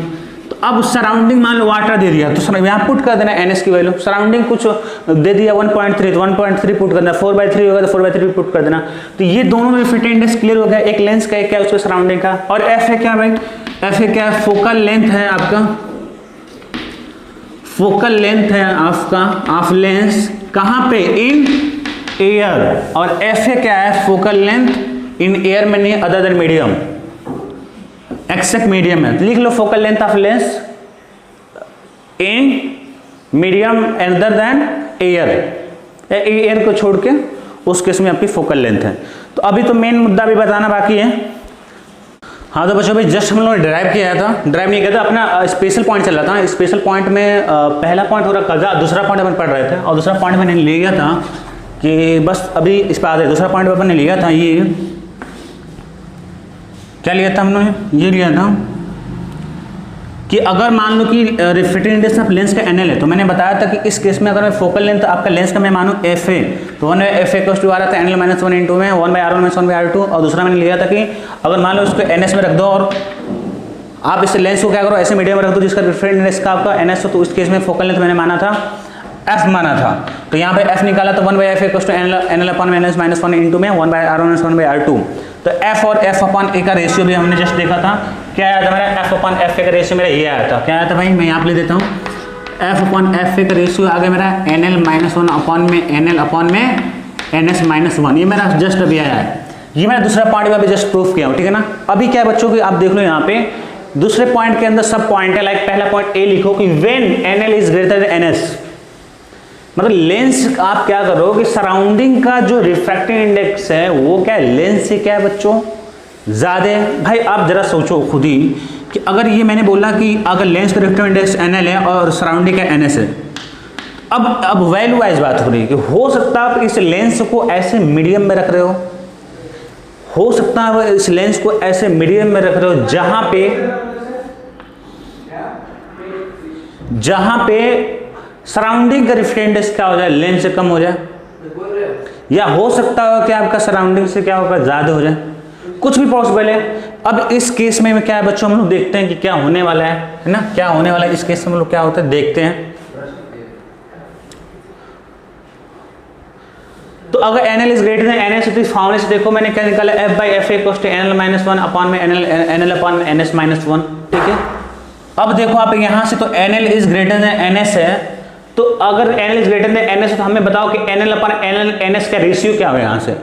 तो अब सराउंडिंग मान लो वाटर दे दिया, तो यहाँ पुट कर देना NS की वैल्यू, सराउंडिंग कुछ दे दिया 1.3, तो 1.3 पुट करना, 4/3 होगा तो 4/3 पुट कर देना। तो ये दोनों रिफ्रैक्टेड इंडेक्स क्लियर हो गया, एक लेंस का एक क्या उसका सराउंडिंग का। और f है क्या भाई, f है क्या फोकल लेंथ है आपका, फोकल लेंथ है आपका ऑफ लेंस कहाँ पे, इन एयर, और f है क्या है फोकल लेंथ इन एयर में नहीं other than medium, except medium है। तो लिख लो focal length of lens in medium other than air, air को छोड़ के उस केस में आपकी फोकल लेंथ है। तो अभी तो मेन मुद्दा भी बताना बाकी है। हाँ तो बच्चों भाई जस्ट हम लोगों ने ड्राइव किया था, ड्राइव नहीं किया था, अपना स्पेशल पॉइंट चल रहा था। स्पेशल पॉइंट में पहला पॉइंट हो रखा था, दूसरा पॉइंट अपन पढ़ रहे थे, और दूसरा पॉइंट मैंने लिया था कि बस अभी इस पर आ जाए। दूसरा पॉइंट अपन ने लिया था, ये क्या लिया था हमने, ये लिया था कि अगर मान लो कि रिफ्रैक्टेड इंडेक्स ऑफ लेंस का NL है, तो मैंने बताया था कि इस केस में अगर मैं फोकल लेंथ आपका लेंस का मैं मानूं FA, तो FA इक्वल टू आ रहा था NL-1 इंटू में 1/R1 माइनस 1/R2, और दूसरा मैंने लिया था कि अगर मान लो उसको NS में रख दो और आप इस लेंस को क्या करो, ऐसे मीडियम में रख दो जिसका रिफ्रेक्टेड इंडेक्स का आपका NS हो, तो इस केस में फोकल लेंथ मैंने माना था f माना था, तो यहाँ पे f निकाला तो 1/f equals to NL/(-1) into में 1/r1/(1/r2), तो f और f/a का रेशियो भी हमने जस्ट देखा था, क्या आया था मेरा f/f का रेशियो मेरा ये आया था, क्या आया था भाई, मैं यहाँ पे ले देता हूँ, f/f का रेशियो आ गया मेरा NL-1 में NL में NS-1, ये मेरा जस्ट अभी आया है, ये मेरा दूसरा पॉइंट में अभी जस्ट प्रूफ किया हूँ, ठीक है ना। अभी क्या है बच्चों की, आप देख लो यहाँ पे दूसरे पॉइंट के अंदर सब पॉइंट है, लाइक पहला पॉइंट ए लिखो कि when NL is greater than NS, मतलब लेंस आप क्या करो कि सराउंडिंग का जो रिफ्रैक्टिव इंडेक्स है वो क्या है, लेंस से क्या है बच्चों ज्यादा है। भाई आप जरा सोचो खुद ही कि अगर ये मैंने बोला कि अगर लेंस का रिफ्रैक्टिव इंडेक्स NL है और सराउंडिंग का NS है, अब वैल्यू वाइज बात हो रही है कि हो सकता है आप इस लेंस को ऐसे मीडियम में रख रहे हो सकता है इस लेंस को ऐसे मीडियम में रख रहे हो जहां पे सराउंडिंग का रिफ्रैक्टिव इंडेक्स क्या हो जाए, लेंस से कम हो जाए, या हो सकता है कि आपका सराउंडिंग से क्या होगा, ज्यादा हो जाए, कुछ भी पॉसिबल है। अब इस केस में क्या है बच्चों, हम लोग देखते हैं कि क्या होने वाला है ना, क्या होने वाला है इस केस में हम लोग क्या होता है देखते हैं। तो अगर NL is greater than NS तो इस फॉर्मूले से देखो मैंने क्या निकाला, f/f equals to NL-1 upon में NL/(NS-1), ठीक है। अब देखो आप यहाँ से तो NL is greater than NS है, तो अगर NL is greater than NS है तो हमें बताओ कि NL/NS का रेशियो क्या होगा, यहाँ से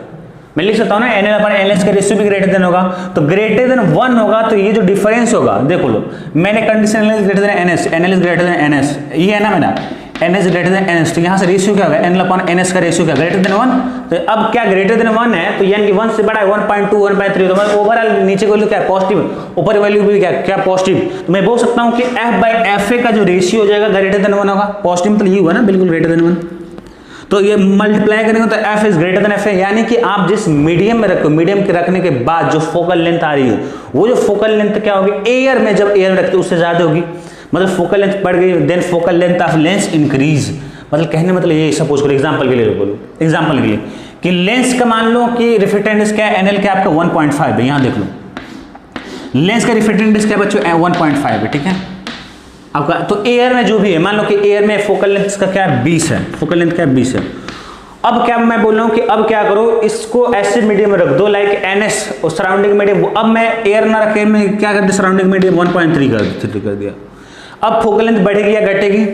मैं लिख सकता हूँ ना NL/NS का रेशियो भी ग्रेटर देन होगा, तो ग्रेटर देन 1 होगा, तो ये जो डिफरेंस होगा देखो लो, मैंने condition NL is greater than NS, NL is greater than NS, ये है ना मेरा NS ग्रेटर देन NS, तो यहाँ से रेशियो क्या होगा, NL/NS का रेशियो क्या ग्रेटर देन 1, तो अब क्या ग्रेटर देन 1 है तो यानी कि 1 से बड़ा है 1.2 1/3, तो मतलब ओवरऑल नीचे वैल्यू क्या है पॉजिटिव, ऊपर वैल्यू भी क्या पॉजिटिव, तो मैं बोल सकता हूँ कि f/fa का जो रेशियो हो जाएगा ग्रेटर देन 1 होगा, पॉजिटिव मतलब ये हुआ ना बिल्कुल ग्रेटर देन 1, तो ये मल्टीप्लाई करेंगे तो f is greater than fa, यानी कि आप जिस मीडियम में रखो, मीडियम के रखने के बाद जो फोकल लेंथ आ रही है वो जो फोकल लेंथ क्या होगी, एयर में जब एयर रखते उससे ज्यादा होगी, मतलब फोकल लेंथ बढ़ गई, then focal length of lens increase, मतलब कहने मतलब ये सपोज करो एग्जांपल के लिए बोलो, एग्जांपल के लिए कि लेंस का मान लो कि रिफ्रैक्टिव इंडेक्स क्या है, NL क्या आपका 1.5 है, यहाँ देख लो लेंस का रिफ्रैक्टिव इंडेक्स क्या बच्चों 1.5 है, ठीक है आपका, तो एयर में जो भी है, मान लो कि एयर में फोकल लेंथ का क्या है 20 है, फोकल लेंथ क्या है 20 है। अब क्या मैं बोल रहा हूँ कि अब क्या करो, इसको ऐसे मीडियम में रख दो लाइक NS और सराउंडिंग मीडियम, अब मैं एयर ना रखे मैं क्या कर दिया, सराउंडिंग मीडियम 1.3 कर दिया। अब फोकल लेंथ बढ़ेगी या घटेगी,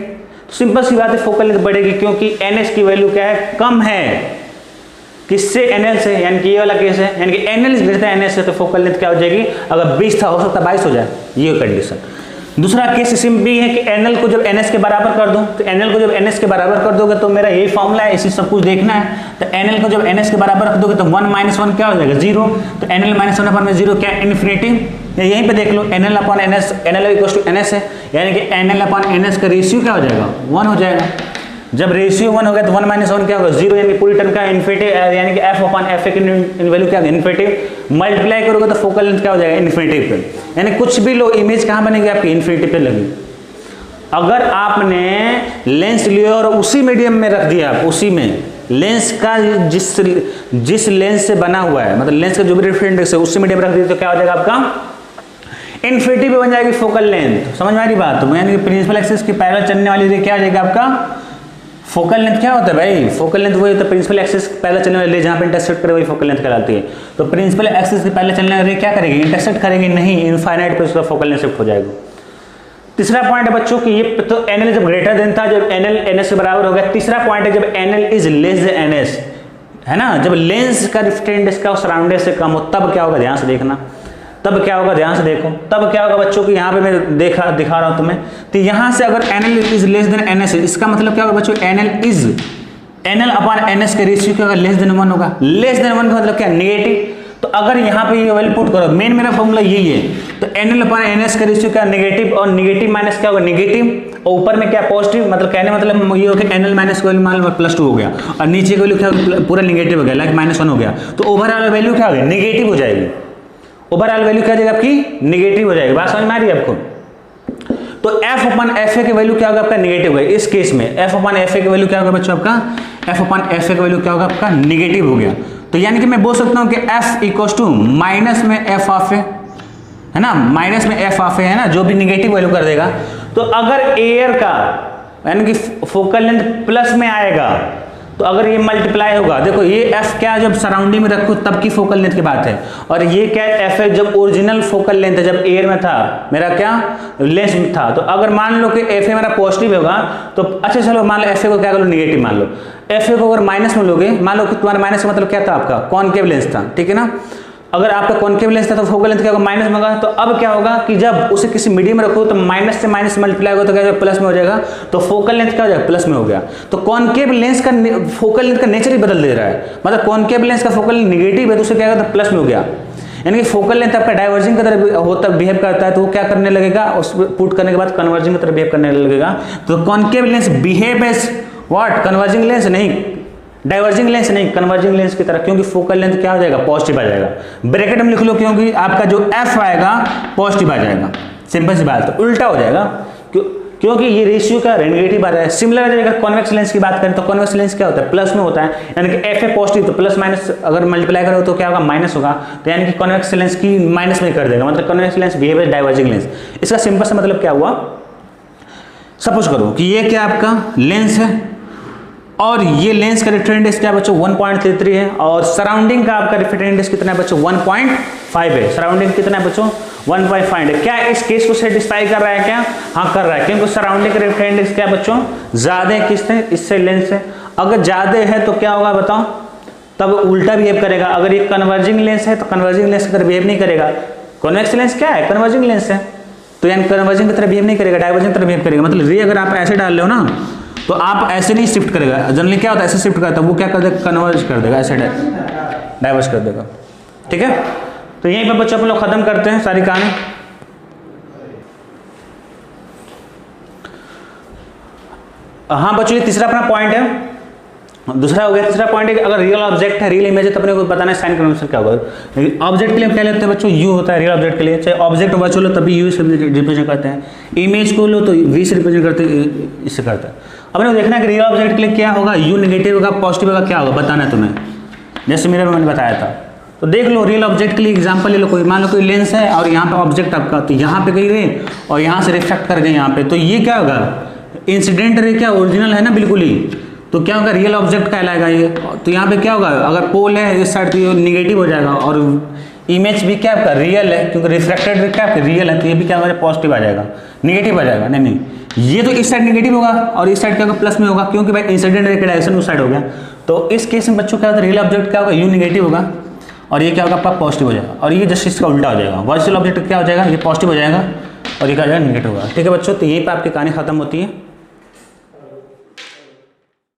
सिंपल सी बात है फोकल लेंथ बढ़ेगी, क्योंकि NS की वैल्यू क्या है, कम है किससे, NL से, यानी कि ये वाला केस है, यानी कि NL is greater than NS से, तो फोकल लेंथ क्या हो जाएगी, अगर 20 था हो सकता है 22 हो जाए, ये कंडीशन। दूसरा केस सिंपली है कि NL को जब NS के बराबर कर दो, तो NL को जब NS के बराबर कर दोगे तो मेरा यही फॉर्मूला है, इसी सब कुछ देखना है, तो NL को जब NS के बराबर रख दोगे तो 1 - 1 क्या हो जाएगा 0, तो NL-1/0 क्या इन्फिनिटी, यहीं पे देख लो NL/NS, NL equals to NS है, यानी कि NL/NS का रेशियो क्या हो जाएगा 1 हो जाएगा, जब रेशियो 1 हो गया तो 1 - 1 क्या होगा 0, यानी पूरी टर्म का इन्फिनिटी, यानी कि f/fa की वैल्यू क्या है इन्फिनिटी, मल्टीप्लाई करोगे तो फोकल लेंथ क्या हो जाएगा इन्फिनिटी पे, यानी कुछ भी लो इमेज कहाँ बनेगी आपकी इन्फिनिटी पे लगी। अगर आपने लेंस लिया और उसी मीडियम में रख दिया, आप उसी में लेंस का जिस लेंस से बना हुआ है, मतलब लेंस का जो भी रिफ्रैक्टिव इंडेक्स है उसी मीडियम में रख दिया, तो क्या हो जाएगा आपका इन्फिनिटी पे बन जाएगी फोकल लेंथ, समझ में आ रही बात, तो यानी कि प्रिंसिपल एक्सिस की पैरेलल चलने वाली रे क्या हो जाएगा आपका फोकल लेंथ, क्या होता है भाई फोकल लेंथ वही होता है प्रिंसिपल एक्सिस पैरेलल चलने वाली रे जहां पे इंटरसेक्ट करे वही फोकल लेंथ कहलाती है, तो प्रिंसिपल एक्सिस की पैरेलल चलने वाली रे क्या करेगी, इंटरसेक्ट करेगी नहीं, इनफाइनाइट पे उसका फोकल लेंथ शिफ्ट हो जाएगा। तीसरा पॉइंट है बच्चों कि ये तो NL जब ग्रेटर देन था, जब NL NS के बराबर हो गया। तीसरा पॉइंट है जब NL is less than NS, है ना, जब लेंस का रिफ्रैक्टिव इंडेक्स का सराउंडिंग से कम हो तब क्या होगा, ध्यान से देखना, तब क्या होगा ध्यान से देखो, तब क्या होगा बच्चों की यहाँ पे मैं दिखा रहा हूँ तुम्हें, तो यहाँ से अगर NL is less than NS है, इसका मतलब क्या होगा बच्चों NL/NS के रेशियो क्या होगा लेस देन 1 होगा, लेस देन 1 का मतलब क्या नेगेटिव, तो अगर यहाँ पे ये वैल्यू पुट करो, मेन मेरा फॉर्मूला यही है, तो NL/NS का रेशियो क्या नेगेटिव, और नेगेटिव माइनस क्या होगा नेगेटिव, और ऊपर में क्या पॉजिटिव, मतलब कहने मतलब ये हो गया NL माइनस का वैल्यू मान लो +2 हो गया, और नीचे का वैल्यू क्या पूरा नेगेटिव हो गया लाइक -1 हो गया, तो ओवरऑल वैल्यू क्या हो गया नेगेटिव हो जाएगी, ओवरऑल वैल्यू क्या हो जाएगी आपकी नेगेटिव हो जाएगी, बात समझ में आ रही है आपको। तो f/fa की वैल्यू क्या होगा आपका नेगेटिव है, इस केस में f/fa की वैल्यू क्या होगा बच्चों आपका, f/fa की वैल्यू क्या होगा आपका नेगेटिव हो गया, तो यानी कि मैं बोल सकता हूं कि f इक्वल्स टू माइनस में f ऑफ a, है ना, माइनस में एफ ऑफ ए है ना, जो भी निगेटिव वैल्यू कर देगा। तो अगर एयर का यानी कि फोकल लेंथ प्लस में आएगा तो अगर ये मल्टीप्लाई होगा, देखो ये एफ क्या जब सराउंडिंग में रखो तब की फोकल लेंथ की बात है, और ये क्या एफ है जब ओरिजिनल फोकल लेंथ है, जब एयर में था मेरा क्या लेंस था। तो अगर मान लो कि एफ ए मेरा पॉजिटिव होगा तो अच्छा चलो मान लो एफ ए को क्या कर लो निगेटिव मान लो, एफ ए को अगर माइनस में लोगे, मान लो कि तुम्हारा माइनस का मतलब क्या था आपका कॉनकेव लेंस था, ठीक है ना। अगर आपका कॉनकेव लेंस था तो फोकल लेंथ क्या होगा माइनस में होगा। तो अब क्या होगा कि जब उसे किसी मीडियम में रखो तो माइनस से माइनस मल्टीप्लाई होगा तो क्या होगा प्लस में हो जाएगा, तो फोकल लेंथ क्या हो जाएगा प्लस में हो गया। तो कॉनकेव लेंस का फोकल लेंथ का नेचर ही बदल दे रहा है, मतलब कॉनकेव लेंस का फोकल लेंथ निगेटिव है तो उसे क्या होगा प्लस में हो गया, यानी कि फोकल लेंथ आपका डाइवर्जिंग की तरह होता बिहेव करता है तो वो क्या करने लगेगा, उस पुट करने के बाद कन्वर्जिंग की तरह बिहेव करने लगेगा। तो concave lens behave as what, converging lens नहीं, डाइवर्जिंग लेंस नहीं, कन्वर्जिंग लेंस की तरह, क्योंकि फोकल लेंथ क्या हो जाएगा पॉजिटिव आ जाएगा। ब्रैकेट में लिख लो क्योंकि आपका जो एफ आएगा पॉजिटिव आ जाएगा, सिंपल सी बात, तो उल्टा हो जाएगा क्योंकि ये रेशियो का नेगेटिव आ रहा है। सिमिलर अगर कॉन्वेक्स लेंस की बात करें तो कॉन्वेक्स लेंस क्या होता है प्लस में होता है, यानी कि एफ है पॉजिटिव तो प्लस माइनस अगर मल्टीप्लाई करो तो क्या होगा माइनस होगा, तो यानी कि कॉन्वेक्स लेंस की माइनस में कर देगा, मतलब convex lens behave as diverging lens. इसका सिंपल सा मतलब क्या हुआ, सपोज करो कि ये क्या आपका लेंस है और ये लेंस का रिफ्रैक्टिव इंडेक्स क्या बच्चों 1.33 है, और सराउंडिंग का आपका रिफ्रैक्टिव इंडेक्स कितना है बच्चों 1.5 है, सराउंडिंग कितना है बच्चों 1.5 है। क्या इस केस को सेटिस्फाई कर रहा है क्या, हाँ कर रहा है, क्योंकि सराउंडिंग का रिफ्रैक्टिव इंडेक्स क्या बच्चों ज्यादा है किससे, इससे लेंस से। अगर ज्यादा है तो क्या होगा बताओ, तब उल्टा बिहेव करेगा। अगर ये कन्वर्जिंग लेंस है तो कन्वर्जिंग लेंस की तरह बिहेव नहीं करेगा, कॉन्वेक्स लेंस क्या है कन्वर्जिंग लेंस है, तो यानी कन्वर्जिंग की तरह बिहेव नहीं करेगा, डाइवर्जिंग की तरह बिहेव करेगा। मतलब रे अगर आप ऐसे डाल रहे हो ना तो आप ऐसे नहीं शिफ्ट करेगा, जनरली क्या होता है ऐसे शिफ्ट करता है, वो क्या कर देगा कन्वर्ज कर देगा, ऐसे डाइवर्ज कर देगा, ठीक है। तो यहीं पर बच्चों अपन लोग खत्म करते हैं सारी कहानी। हाँ बच्चों ये तीसरा अपना पॉइंट है, दूसरा हो गया। तीसरा पॉइंट है कि अगर रियल ऑब्जेक्ट है, रियल इमेज है तो अपने को बताना है साइन कन्वेंशन क्या होगा। ऑब्जेक्ट के लिए क्या लेते हैं बच्चों यू होता है, रियल ऑब्जेक्ट के लिए चाहे ऑब्जेक्ट बच्चों लो तभी यू से रिप्रेजेंट करते हैं, इमेज को लो तो वी से रिप्रेजेंट करते हैं, इससे करता है। अपने को देखना है कि रियल ऑब्जेक्ट के लिए क्या होगा, यू नेगेटिव होगा पॉजिटिव होगा क्या होगा बताना है तुम्हें, जैसे मेरे मैंने बताया था। तो देख लो रियल ऑब्जेक्ट के लिए एग्जांपल ले लो, कोई मान लो कोई लेंस है और यहाँ पे ऑब्जेक्ट आपका, तो यहाँ पे गई रे और यहाँ से रिफ्लेक्ट कर गई यहाँ पे, तो ये क्या होगा इंसिडेंट रे क्या ओरिजिनल है ना बिल्कुल ही, तो क्या होगा रियल ऑब्जेक्ट कहलाएगा ये। तो यहाँ पे क्या होगा अगर पोल है इस साइड तो ये निगेटिव हो जाएगा, और इमेज भी क्या आपका रियल है क्योंकि रिफ्लेक्टेड क्या आपका रियल है, तो ये भी क्या होगा पॉजिटिव आ जाएगा, निगेटिव आ जाएगा। नहीं ये तो इस साइड निगेटिव होगा और इस साइड क्या होगा प्लस में होगा, क्योंकि भाई इंसिडेंट रे का डायरेक्शन उस साइड हो गया। तो इस केस में बच्चों क्या होगा रियल ऑब्जेक्ट क्या होगा यू निगेटिव होगा और ये क्या होगा आपका पॉजिटिव हो जाएगा, और ये जस्ट इसका उल्टा हो जाएगा, वर्चुअल ऑब्जेक्ट क्या हो जाएगा ये पॉजिटिव हो जाएगा और ये क्या हो जाएगा निगेटिव होगा। ठीक है बच्चों, तो यहीं पर आपकी कहानी खत्म होती है।